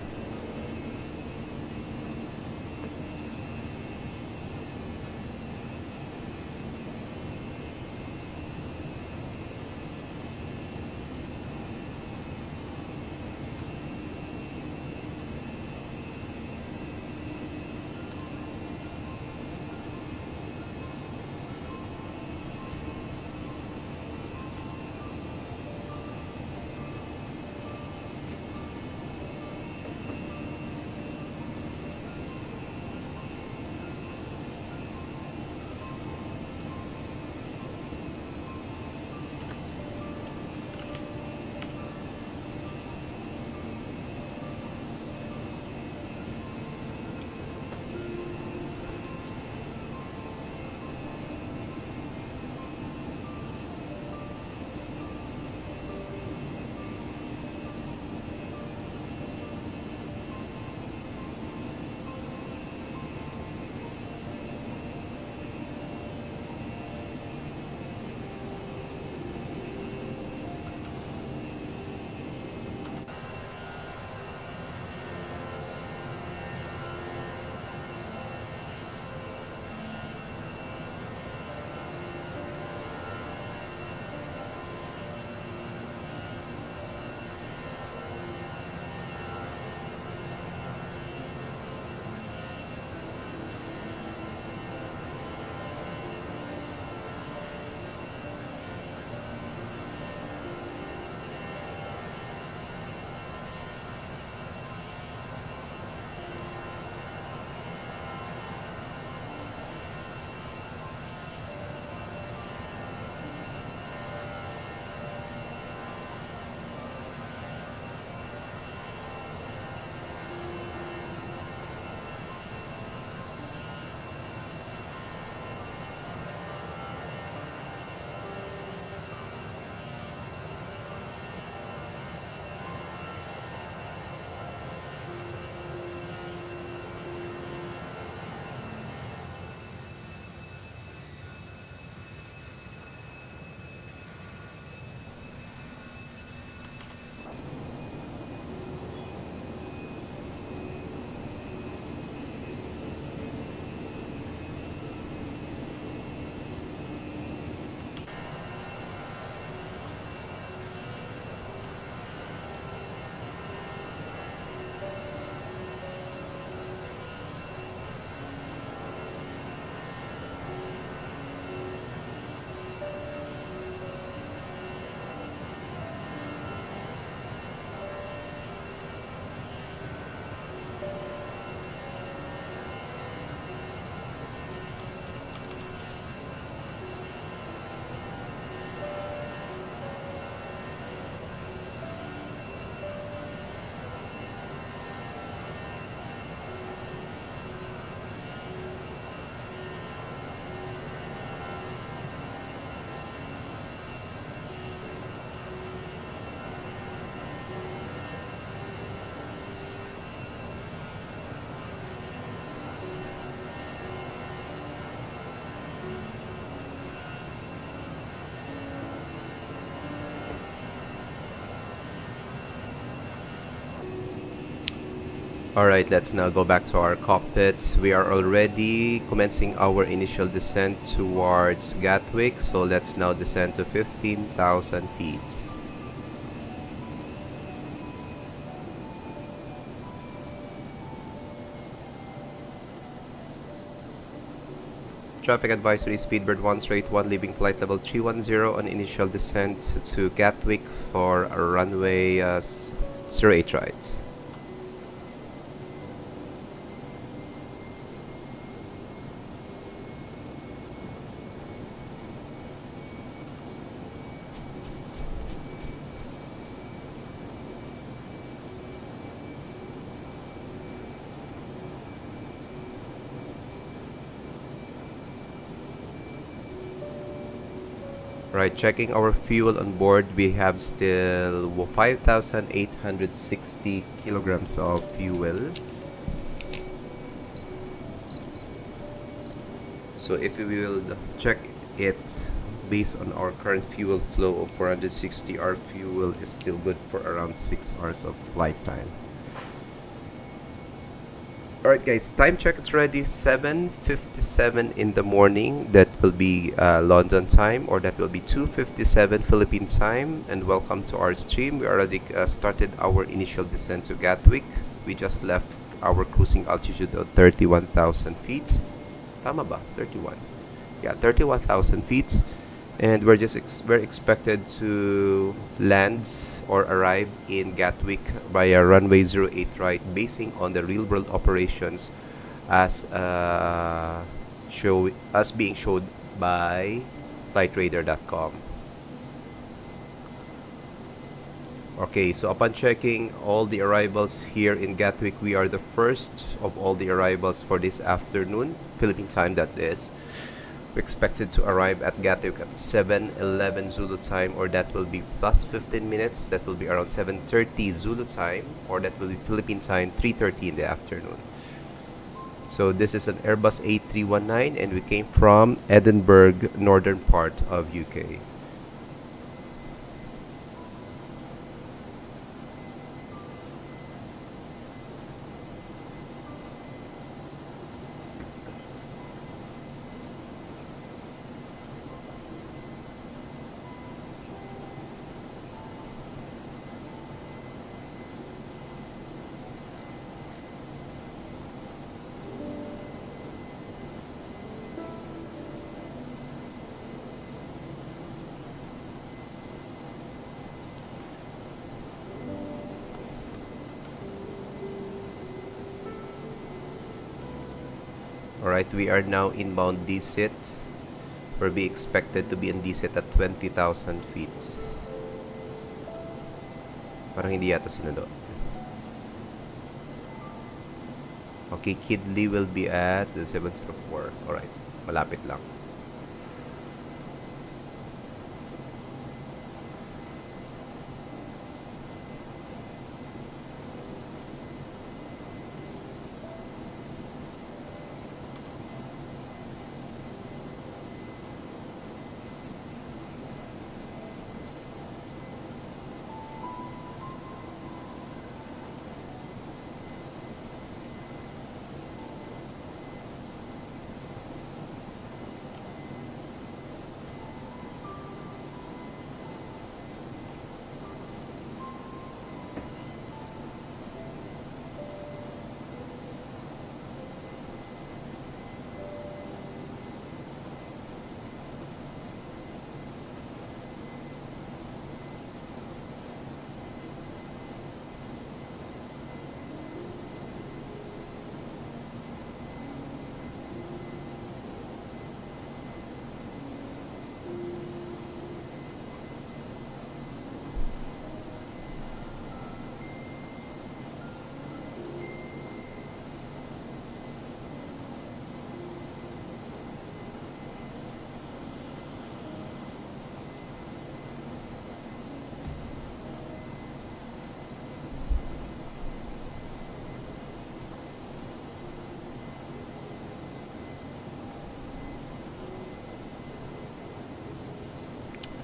Alright, let's now go back to our cockpit. We are already commencing our initial descent towards Gatwick, so let's now descend to 15,000 feet. Traffic advisory, Speedbird 1 straight 1 leaving flight level 310 on initial descent to Gatwick for a runway 08 right. Right, checking our fuel on board, we have still 5,860 kilograms of fuel. So if we will check it based on our current fuel flow of 460, our fuel is still good for around 6 hours of flight time. Alright guys, time check is ready, 7:57 in the morning. That will be London time, or that will be 2:57 Philippine time. And welcome to our stream. We already started our initial descent to Gatwick. We just left our cruising altitude of 31,000 feet. Tama ba? 31. Yeah, 31,000 feet. And we're expected to land or arrive in Gatwick via runway 08 right, basing on the real world operations as being showed by flightradar.com. Okay, so upon checking all the arrivals here in Gatwick, we are the first of all the arrivals for this afternoon, Philippine time that is. We're expected to arrive at Gatwick at 7:11 Zulu time, or that will be plus 15 minutes. That will be around 7:30 Zulu time, or that will be Philippine time 3:30 in the afternoon. So this is an Airbus A319, and we came from Edinburgh, northern part of UK. Alright, we are now inbound DSIT, where we expected to be in DSIT at 20,000 feet. Parang hindi yata sinundo. Okay, Kidley will be at the 704. Alright, malapit lang.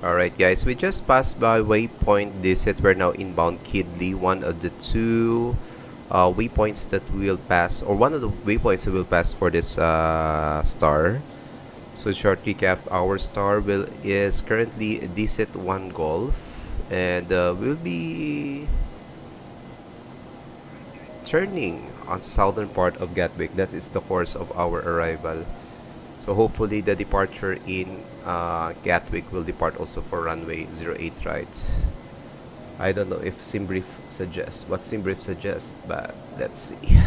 Alright guys, we just passed by waypoint DSIT. We're now inbound Kidley, one of the two waypoints that we'll pass, or one of the waypoints that we'll pass for this star. So short recap, our star is currently DSET 1 Golf, and we'll be turning on southern part of Gatwick. That is the course of our arrival. So hopefully the departure in Gatwick will depart also for runway 08 right. I don't know if SimBrief suggests what SimBrief suggests, but let's see.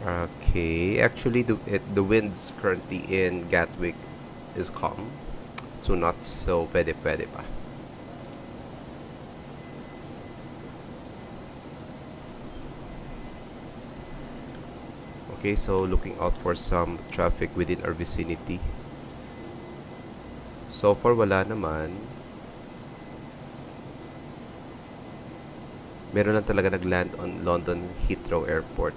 Okay, actually the winds currently in Gatwick is calm, 2 knots, so pwede pa. Okay, so looking out for some traffic within our vicinity. So far wala naman. Meron lang talaga nagland on London Heathrow Airport.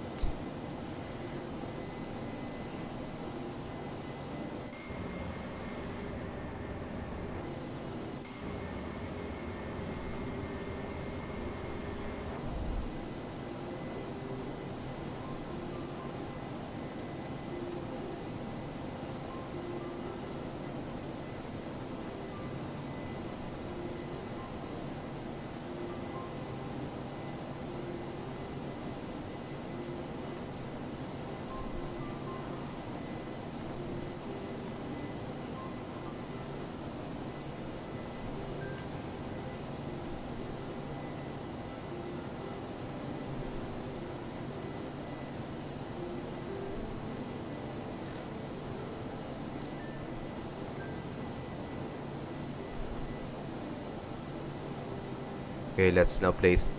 Okay, let's now place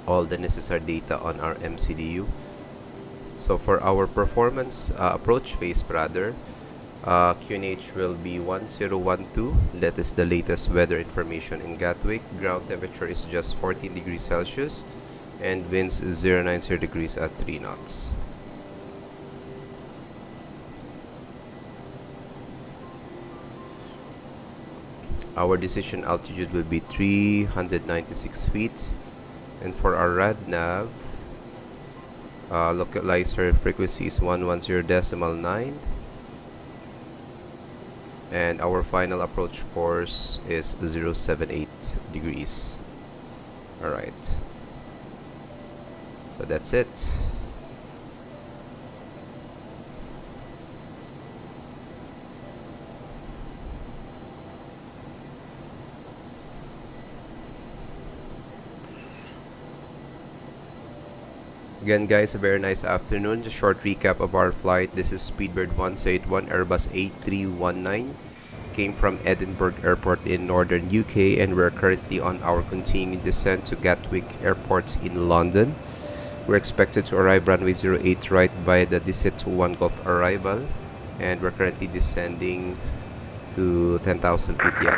all the necessary data on our MCDU. So for our performance approach phase, QNH will be 1012. That is the latest weather information in Gatwick. Ground temperature is just 14 degrees Celsius and winds 090 degrees at 3 knots. Our decision altitude will be 396 feet, and for our RadNav, localizer frequency is 110.9, and our final approach course is 078 degrees. Alright, so that's it. Again guys, a very nice afternoon. Just short recap of our flight. This is Speedbird 181 Airbus A319. Came from Edinburgh Airport in northern UK, and we're currently on our continuing descent to Gatwick Airports in London. We're expected to arrive runway 08 right by the DSET 1 Golf arrival, and we're currently descending to 10,000 feet yet.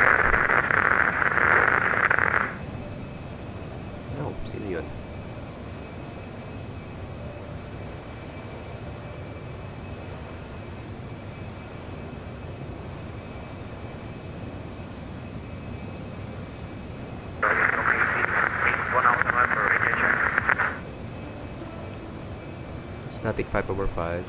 No, sino yun? Static 5/5.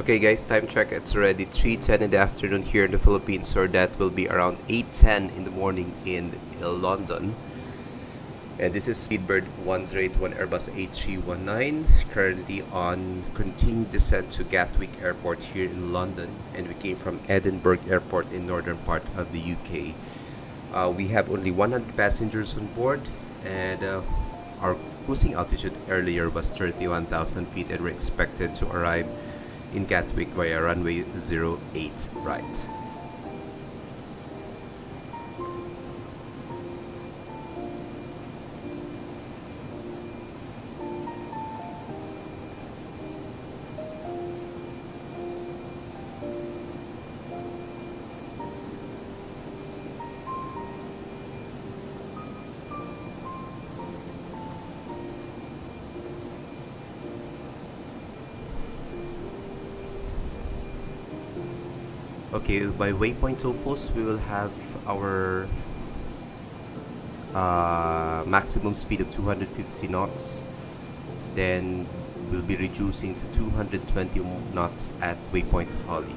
Okay guys, time check, it's already 3:10 in the afternoon here in the Philippines, so that will be around 8:10 in the morning in London. And this is Speedbird 1081 Airbus A319, currently on continuing descent to Gatwick Airport here in London, and we came from Edinburgh Airport in northern part of the UK. We have only 100 passengers on board, and our cruising altitude earlier was 31,000 feet, and we're expected to arrive in Gatwick via runway 08 right. Okay, by waypoint Tofos, we will have our maximum speed of 250 knots. Then we'll be reducing to 220 knots at waypoint Holly.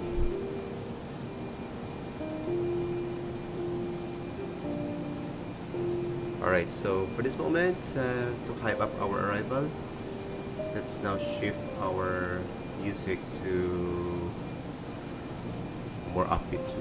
Alright, so for this moment, to hype up our arrival, let's now shift our music to more upbeat too.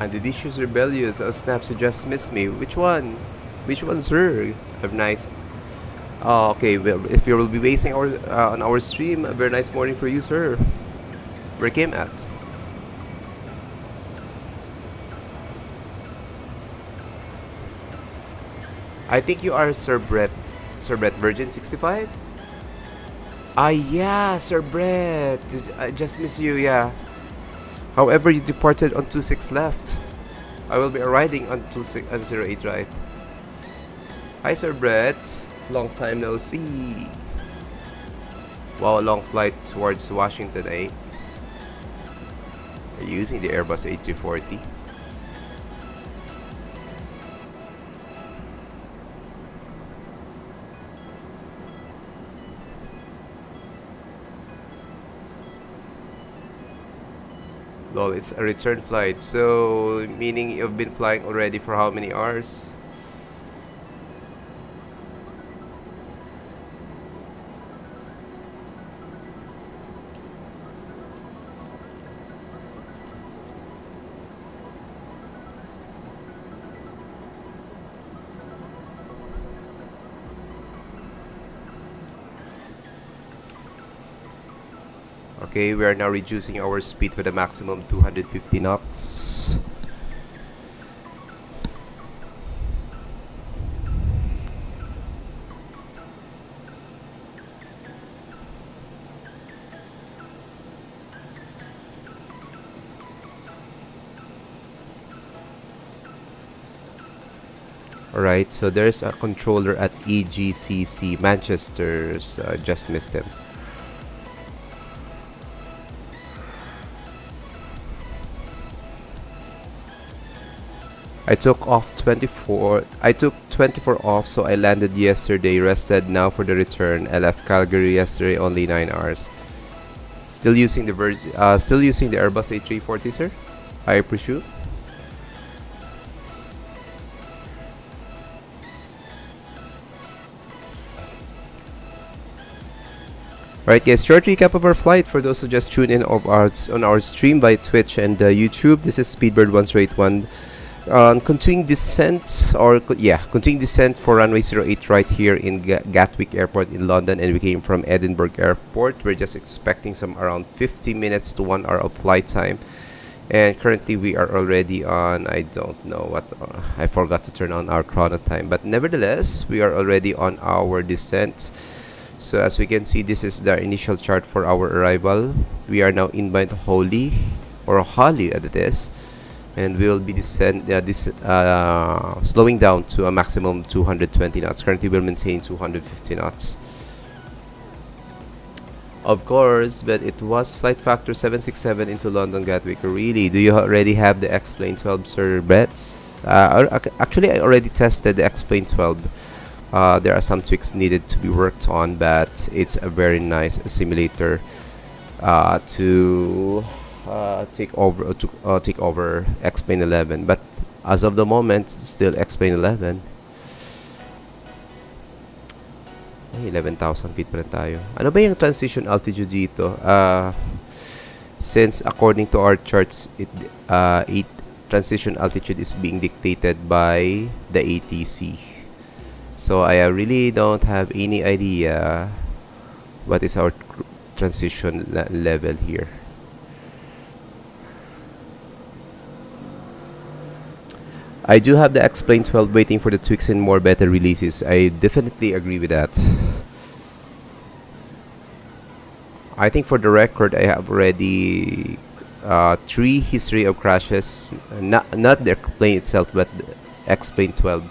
And the dish is rebellious. Oh snaps, you just missed me. Which one? Which one, sir? Have nice. Okay, well, if you will be basing our on our stream, a very nice morning for you, sir. Where came at? I think you are Sir Brett. Sir Brett Virgin 65? Ah, yeah, Sir Brett. I just miss you, yeah. However, you departed on 26 left. I will be arriving on 08 right. Hi, Sir Brett. Long time no see. Wow, a long flight towards Washington, eh? Are you using the Airbus A340? Lol, it's a return flight. So, meaning you've been flying already for how many hours? Okay, we are now reducing our speed for the maximum 250 knots. Alright, so there's a controller at EGCC Manchester. So I just missed him. I took 24 off, so I landed yesterday, rested now for the return. I left Calgary yesterday, only 9 hours. Still using the Airbus A340, sir? I presume. Alright guys, short recap of our flight for those who just tuned in on our stream by Twitch and YouTube. This is Speedbird 1081. Continuing descent for runway 08 right here in Gatwick Airport in London, and we came from Edinburgh Airport. We're just expecting some around 50 minutes to 1 hour of flight time, And currently we are already on, I don't know what, I forgot to turn on our chrono time, but nevertheless we are already on our descent. So as we can see, this is the initial chart for our arrival. We are now inbound Holly, or Holly as it is, and we will be slowing down to a maximum 220 knots. Currently we'll maintain 250 knots. Of course, but it was flight factor 767 into London Gatwick. Really? Do you already have the X-Plane 12, Sir Brett? Actually, I already tested the X-Plane 12. There are some tweaks needed to be worked on, but it's a very nice simulator to take over X-Plane 11. But as of the moment, still X-Plane 11. Ay, 11,000 feet pa rin tayo. Ano ba yung transition altitude dito? Since according to our charts, transition altitude is being dictated by the ATC. So I really don't have any idea what is our transition level here. I do have the X-Plane 12 waiting for the tweaks and more better releases. I definitely agree with that. I think for the record, I have already 3 history of crashes, not the plane itself, but the X-Plane 12,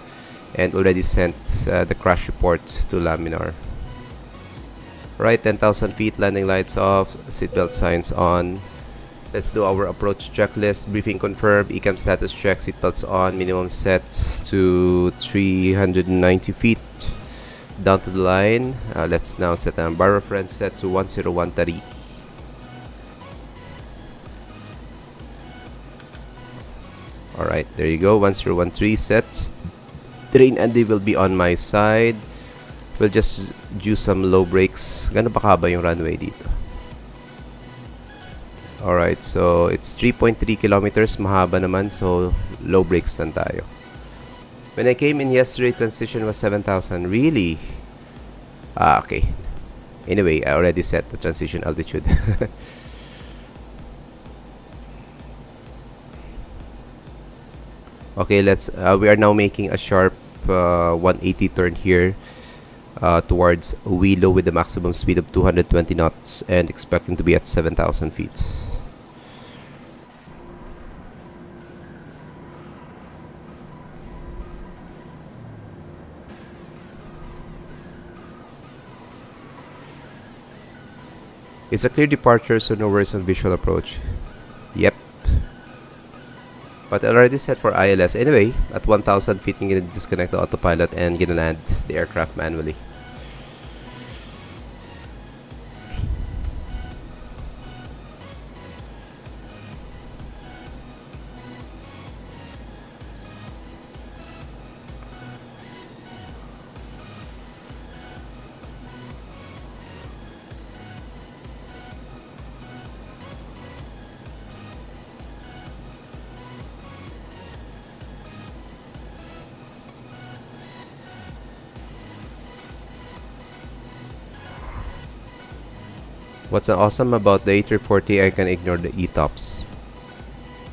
and already sent the crash report to Laminar. Right, 10,000 feet, landing lights off, seatbelt signs on. Let's do our approach checklist. Briefing confirmed, ECAM status check, seatbelts on, minimum set to 390 feet. Down to the line. Let's now set an bar reference set to 1013. Alright, there you go, 1013 set. Train Andy will be on my side. We'll just do some low brakes. Gano'n ba kaba yung runway dito? Alright, so it's 3.3 kilometers, mahaba naman, so low brakes lang tayo. When I came in yesterday, transition was 7,000. Really? Okay. Anyway, I already set the transition altitude. Okay, we are now making a sharp 180 turn here towards Wheelo with the maximum speed of 220 knots and expecting to be at 7,000 feet. It's a clear departure, so no worries on visual approach. Yep. But I already set for ILS. Anyway, at 1,000 feet, I'm gonna disconnect the autopilot and gonna land the aircraft manually. What's awesome about the A340, I can ignore the E-tops.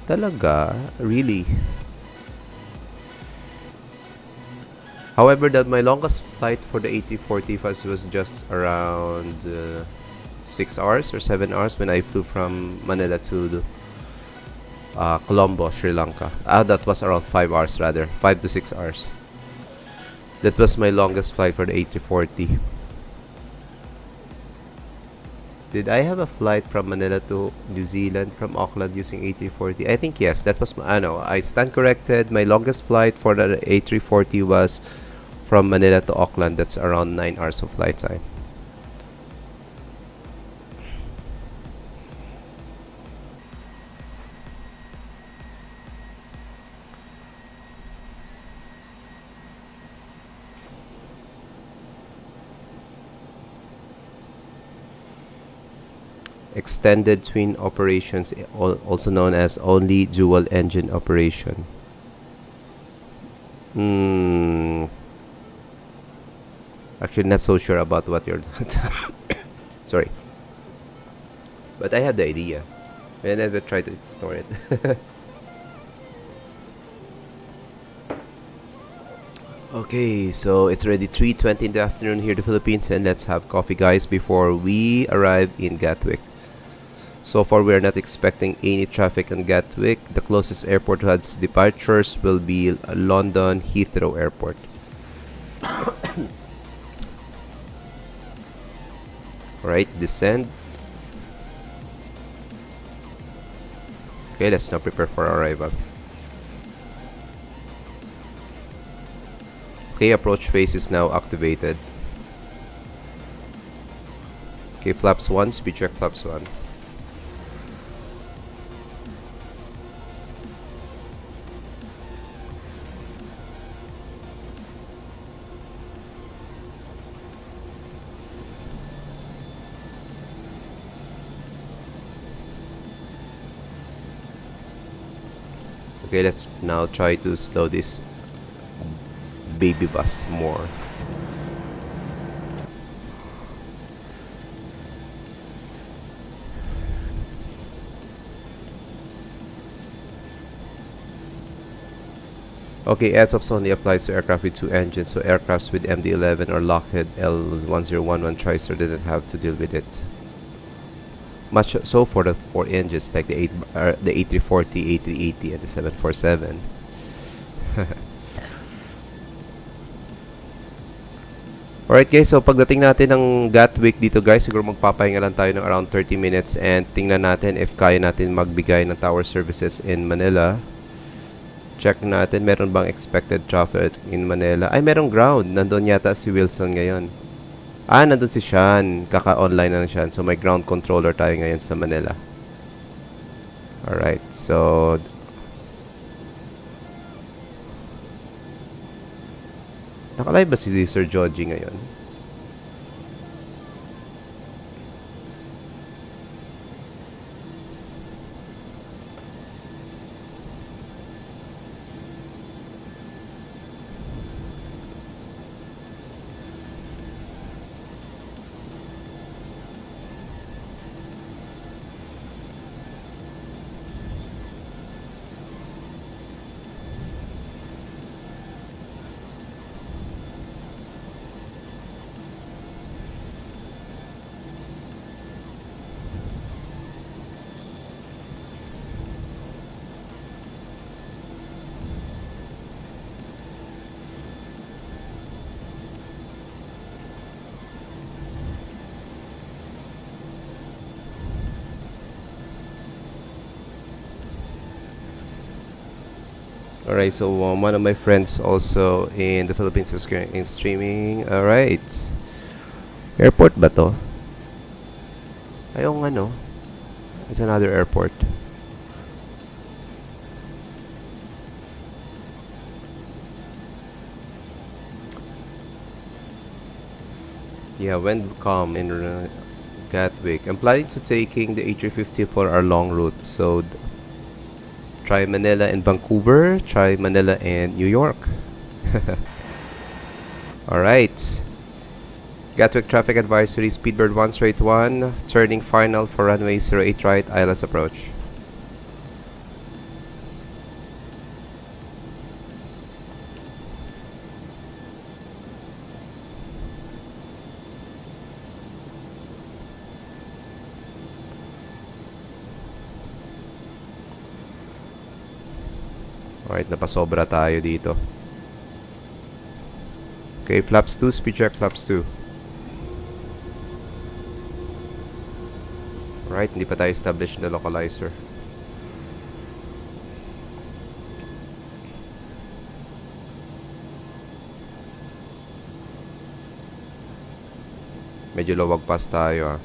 Talaga? Really? However, that my longest flight for the A340 was just around 6 hours or 7 hours when I flew from Manila to Colombo, Sri Lanka. That was around 5 hours rather. 5 to 6 hours. That was my longest flight for the A340. Did I have a flight from Manila to New Zealand from Auckland using A340? I think yes. That was I stand corrected. My longest flight for the A340 was from Manila to Auckland. That's around 9 hours of flight time. Extended twin operations, also known as only dual engine operation. Actually, not so sure about what you're sorry, but I have the idea. I never tried to store it. Okay, so it's already 3:20 in the afternoon here in the Philippines, and let's have coffee, guys, before we arrive in Gatwick. So far, we are not expecting any traffic in Gatwick. The closest airport to has departures will be London Heathrow Airport. Alright, descend. Okay, let's now prepare for arrival. Okay, approach phase is now activated. Okay, flaps 1, speed check flaps 1. Okay, let's now try to slow this baby bus more. Okay, ASOPs only applies to aircraft with 2 engines, so aircrafts with MD-11 or Lockheed L1011 TriStar didn't have to deal with it. Much so for the 4 engines like the A340, A380, and the 747. Alright guys, so pagdating natin ng Gatwick dito guys, siguro magpapahinga lang tayo ng around 30 minutes and tingnan natin if kaya natin magbigay ng tower services in Manila. Check natin, meron bang expected traffic in Manila. Ay, merong ground. Nandun yata si Wilson ngayon. Ah, nandun si Sean. Kaka-online na Sean. So, may ground controller tayo ngayon sa Manila. Alright, so nakalive ba si Sir Georgie ngayon? Alright, so one of my friends also in the Philippines is in streaming. Alright. Airport ba to? Ayong ano? It's another airport. Yeah, welcome in Gatwick. I'm planning to taking the A350 for our long route. So try Manila and Vancouver, try Manila and New York. Alright. Gatwick traffic advisory, Speedbird 1 straight 1, turning final for runway 08 right, ILS approach. Alright, napasobra tayo dito. Okay, flaps 2, speed check flaps 2. Alright, hindi pa tayo established na localizer. Medyo lowag pass tayo ah.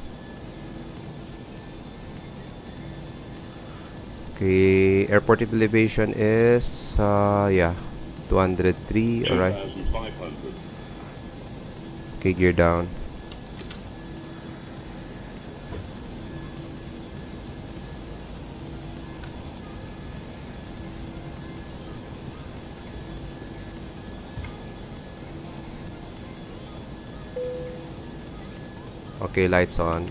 Okay, airport elevation is yeah, 203. Alright. Okay, gear down. Okay, lights on.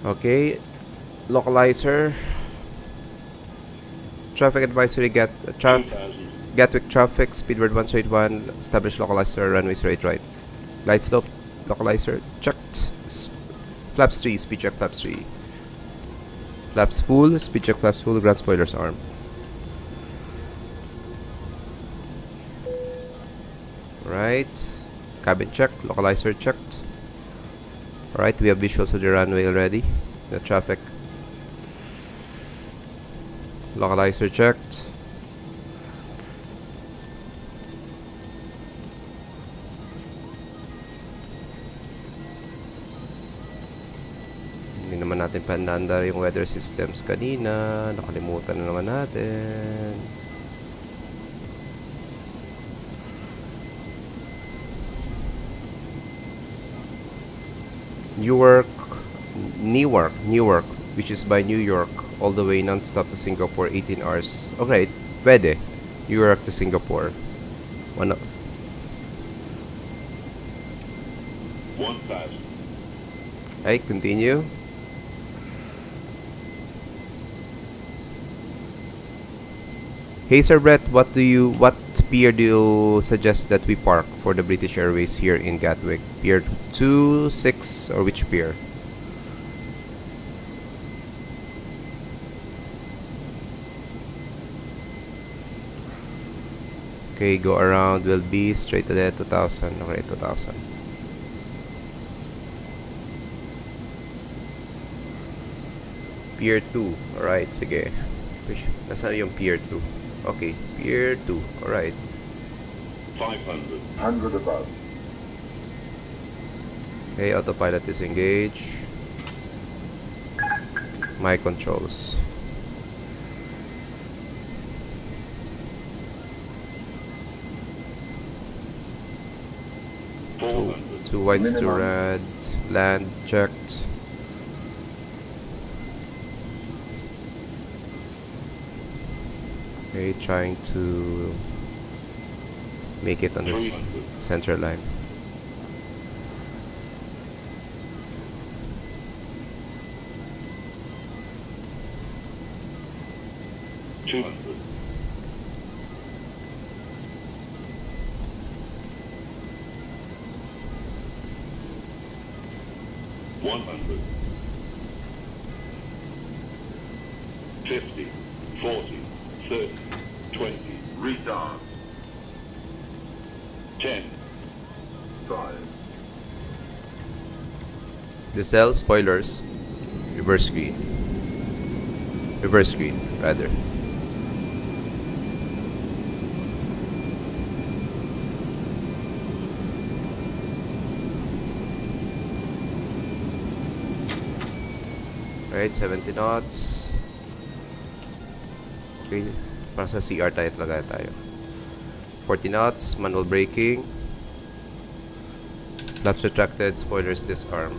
Okay, localizer. Traffic advisory, Gatwick traffic, speedbird 181, establish localizer, runway straight right. Light slope, localizer, checked. Flaps 3, speed check flaps 3. Flaps full, speed check flaps full, ground spoilers arm. Right, cabin check, localizer checked. Alright, we have visuals of the runway already. The traffic. Localizer checked. Hindi naman natin pananda yung weather systems kanina. Nakalimutan na naman natin. Newark, which is by New York, all the way non-stop to Singapore, 18 hours. Okay, pwede. New York to Singapore. 1,000. Okay, continue. Hey Sir Brett, what pier do you suggest that we park for the British Airways here in Gatwick? Pier 2, 6, or which pier? Okay, go around will be straight ahead 2000. Okay, 2000. Pier 2. Alright, sige. Nasaan yung Pier 2? Okay, Pier 2. Alright. 500. 100 above. Okay, autopilot is engaged. My controls. Two whites to red. Land checked. Okay, trying to make it on the center line. $100. 50, 40, 30, 20. Retard. 10. 5. Decel, spoilers, reverse screen. Reverse screen, rather. Right, 70 knots. Okay, para sa CR talaga tayo. 40 knots, manual braking. Flaps retracted, spoilers disarmed.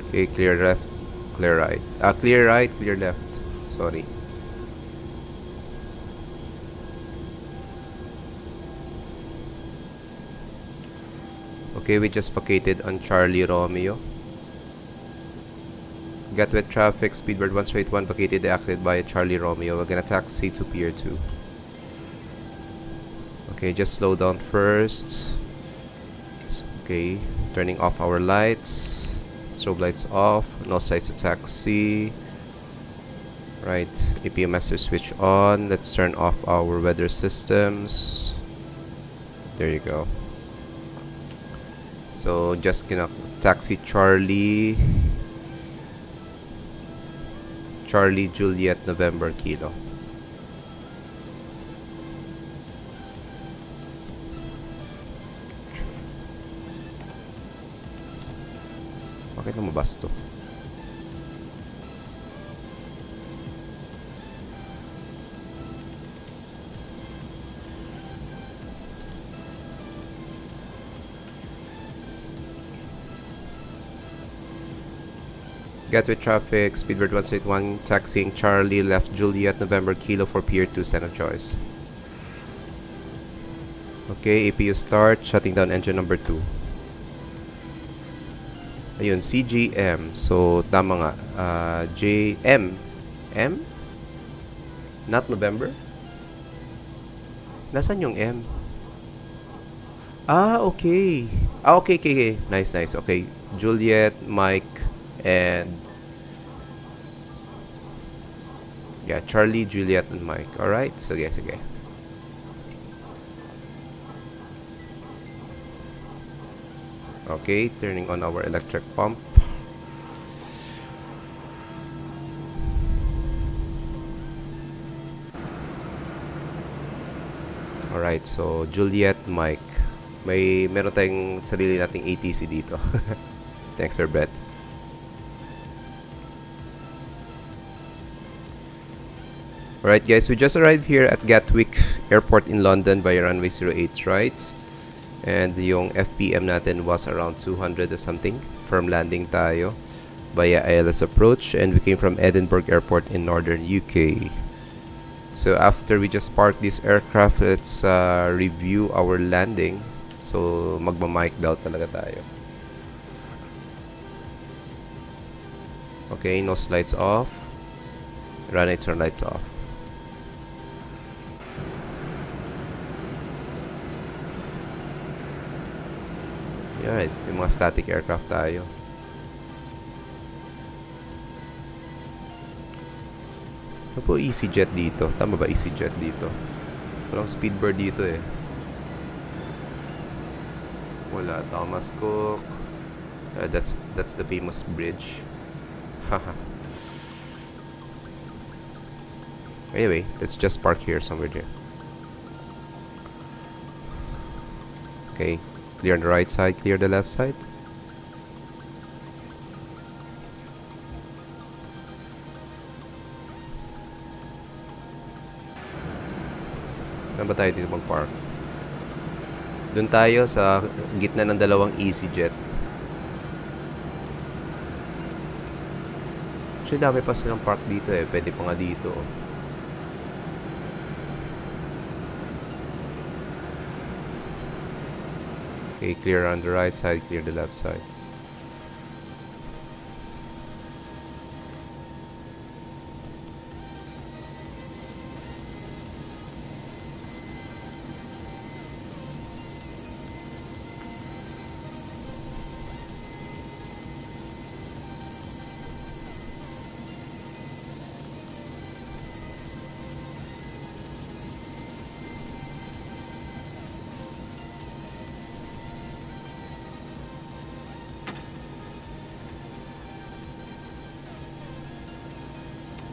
Okay, clear left, clear right. Clear right, clear left. Sorry. Okay, we just vacated on Charlie Romeo. Gatwick traffic, speedbird 181 vacated, deactivated by Charlie Romeo. We're gonna taxi to Pier 2. Okay, just slow down first. Okay, turning off our lights. Strobe lights off. No sights to taxi. Right, APM master switch on. Let's turn off our weather systems. There you go. So just gonna taxi Charlie Juliet November Kilo. Bakit lumabas to? Gatwick traffic, speedbird 181, taxiing Charlie, left Juliet, November Kilo for Pier 2, Center Choice. Okay, APU start. Shutting down engine number 2. Ayun, CGM. So, tama nga. JM. M? Not November? Nasaan yung M? Ah, okay. Ah, okay, okay, okay. Nice, nice. Okay. Juliet, Mike, and... Yeah, Charlie, Juliet, and Mike. Alright? Sige, sige. Okay, turning on our electric pump. Alright, so Juliet, Mike. Meron tayong sarili nating ATC dito. Thanks, Sir Brett. Alright guys, we just arrived here at Gatwick Airport in London via runway 08 rights. And yung FPM natin was around 200 or something. Firm landing tayo via ILS approach. And we came from Edinburgh Airport in northern UK. So after we just parked this aircraft, let's review our landing. So magma-mic down talaga tayo. Okay, nose lights off. Runway turn lights off. Alright, yung mga static aircraft tayo. Ano po EasyJet dito? Tama ba EasyJet dito? Walang Speedbird dito eh. Wala. Thomas Cook. That's the famous bridge. Haha. Anyway, let's just park here somewhere there. Okay. Clear on the right side, clear the left side. Saan ba tayo dito mag-park? Doon tayo sa gitna ng dalawang EasyJet. Actually, dami pa silang park dito eh. Pwede pa nga dito. Okay, clear on the right side, clear the left side.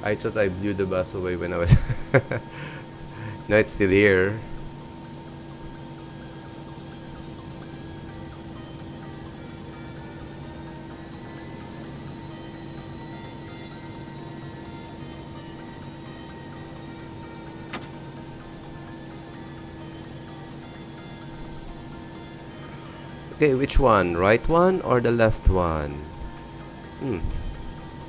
I thought I blew the bus away when I was... No, it's still here. Okay, which one? Right one or the left one?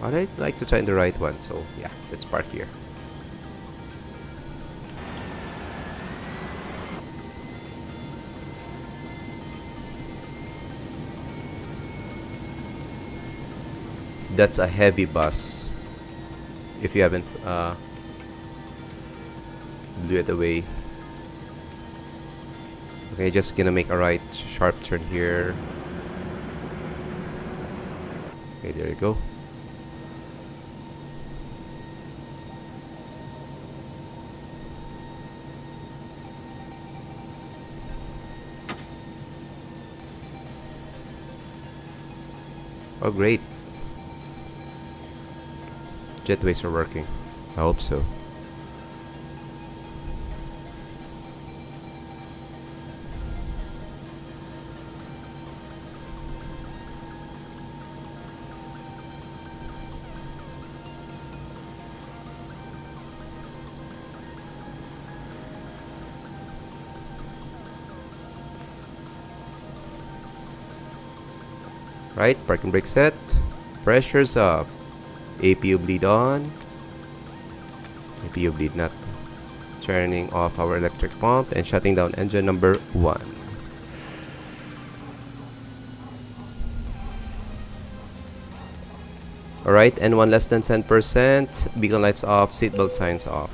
I'd like to try the right one, so yeah, let's park here. That's a heavy bus. If you haven't blew it away. Okay, just gonna make a right sharp turn here. Okay, there you go. Oh, great. Jetways are working. I hope so. Right, parking brake set. Pressure's up. APU bleed on. APU bleed not. Turning off our electric pump and shutting down engine number 1. Alright, N1 less than 10%. Beacon lights off, seatbelt signs off.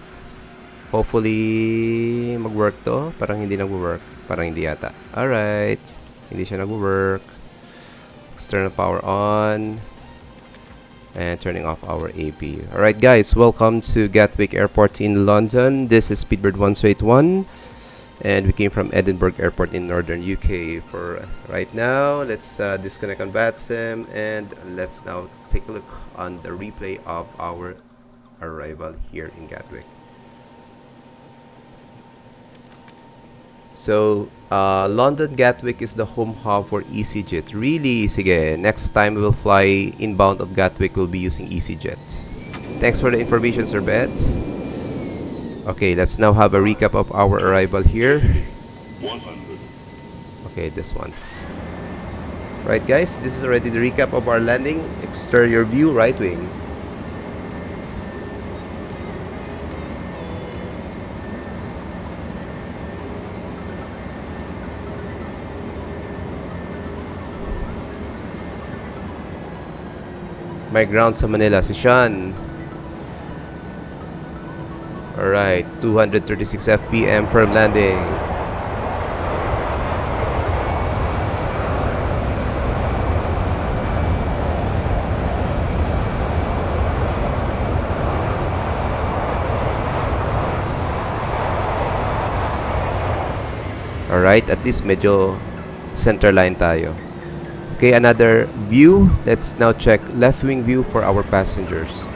Hopefully, mag-work to. Parang hindi nag-work. Parang hindi yata. Alright. Hindi siya nag-work. External power on. And turning off our AP. Alright guys, welcome to Gatwick Airport in London. This is Speedbird 181. And we came from Edinburgh Airport in northern UK. For right now, let's disconnect on VATSIM. And let's now take a look on the replay of our arrival here in Gatwick. So, London Gatwick is the home hub for EasyJet. Really, sige, next time we will fly inbound of Gatwick, we'll be using EasyJet. Thanks for the information, Sir Bet. Okay, let's now have a recap of our arrival here. 100. Okay, this one. Right, guys, this is already the recap of our landing. Exterior view, right wing. My ground sa Manila, si Sean. Alright, 236 FPM firm landing. Alright, at least medyo center line tayo. Okay, another view. Let's now check left wing view for our passengers.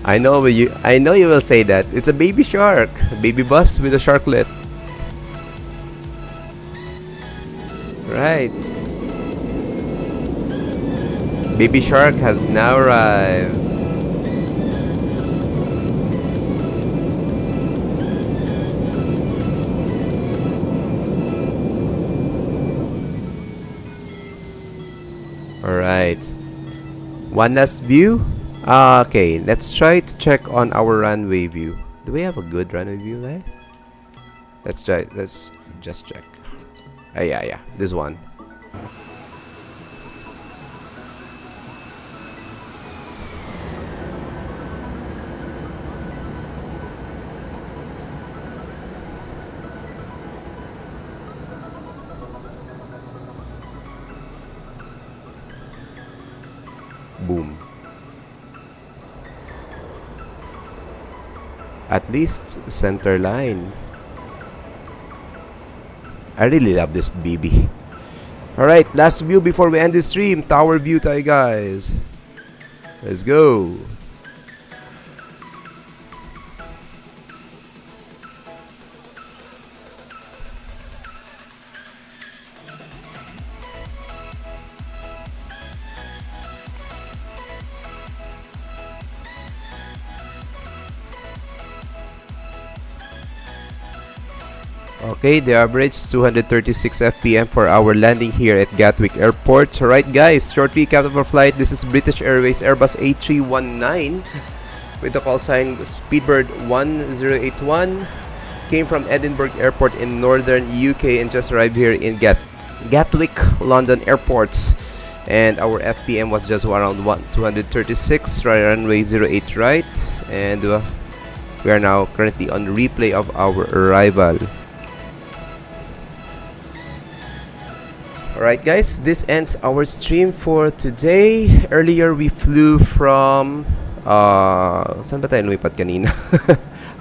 I know you will say that. It's a baby shark. Baby bus with a sharklet. Right. Baby shark has now arrived. Alright. One last view. Okay, let's try to check on our runway view. Do we have a good runway view, guys? Let's try. Let's just check. Yeah. This one. Boom. At least center line. I really love this BB. Alright, last view before we end the stream. Tower view tayo, guys. Let's go. Okay, the average is 236 FPM for our landing here at Gatwick Airport. Alright guys, short recap of our flight. This is British Airways Airbus A319 with the call sign Speedbird 1081. Came from Edinburgh Airport in northern UK and just arrived here in Gatwick, London airports. And our FPM was just around 236, runway 08 right. And we are now currently on replay of our arrival. Alright guys, this ends our stream for today. Earlier we flew from saan ba tayo lumipat kanina?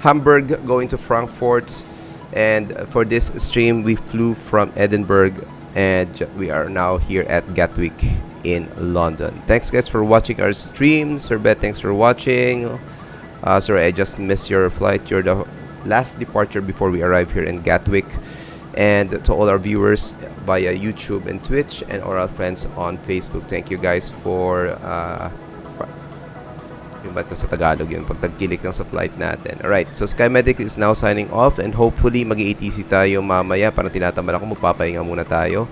Hamburg going to Frankfurt, and for this stream we flew from Edinburgh and we are now here at Gatwick in London. Thanks guys for watching our stream. Sir Bet, thanks for watching. Sorry, I just missed your flight. You're the last departure before we arrive here in Gatwick. And to all our viewers via YouTube and Twitch, and all our friends on Facebook, thank you guys for yung ba ito sa Tagalog yun, pag tagkilik lang sa flight natin. Alright, so SkyMedic is now signing off, and hopefully mag-ATC tayo mamaya. Parang tinatambal ako, magpapahinga muna tayo.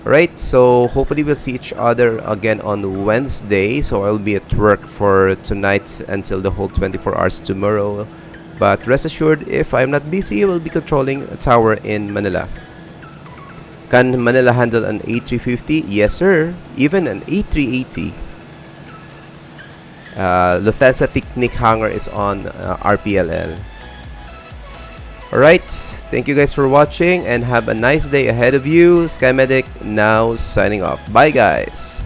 Alright, so hopefully we'll see each other again on Wednesday. So I'll be at work for tonight until the whole 24 hours tomorrow. But rest assured, if I'm not busy, we'll be controlling a tower in Manila. Can Manila handle an A350? Yes, sir. Even an A380. Lufthansa Technic hangar is on RPLL. Alright, thank you guys for watching, and have a nice day ahead of you. SkyMedic now signing off. Bye guys.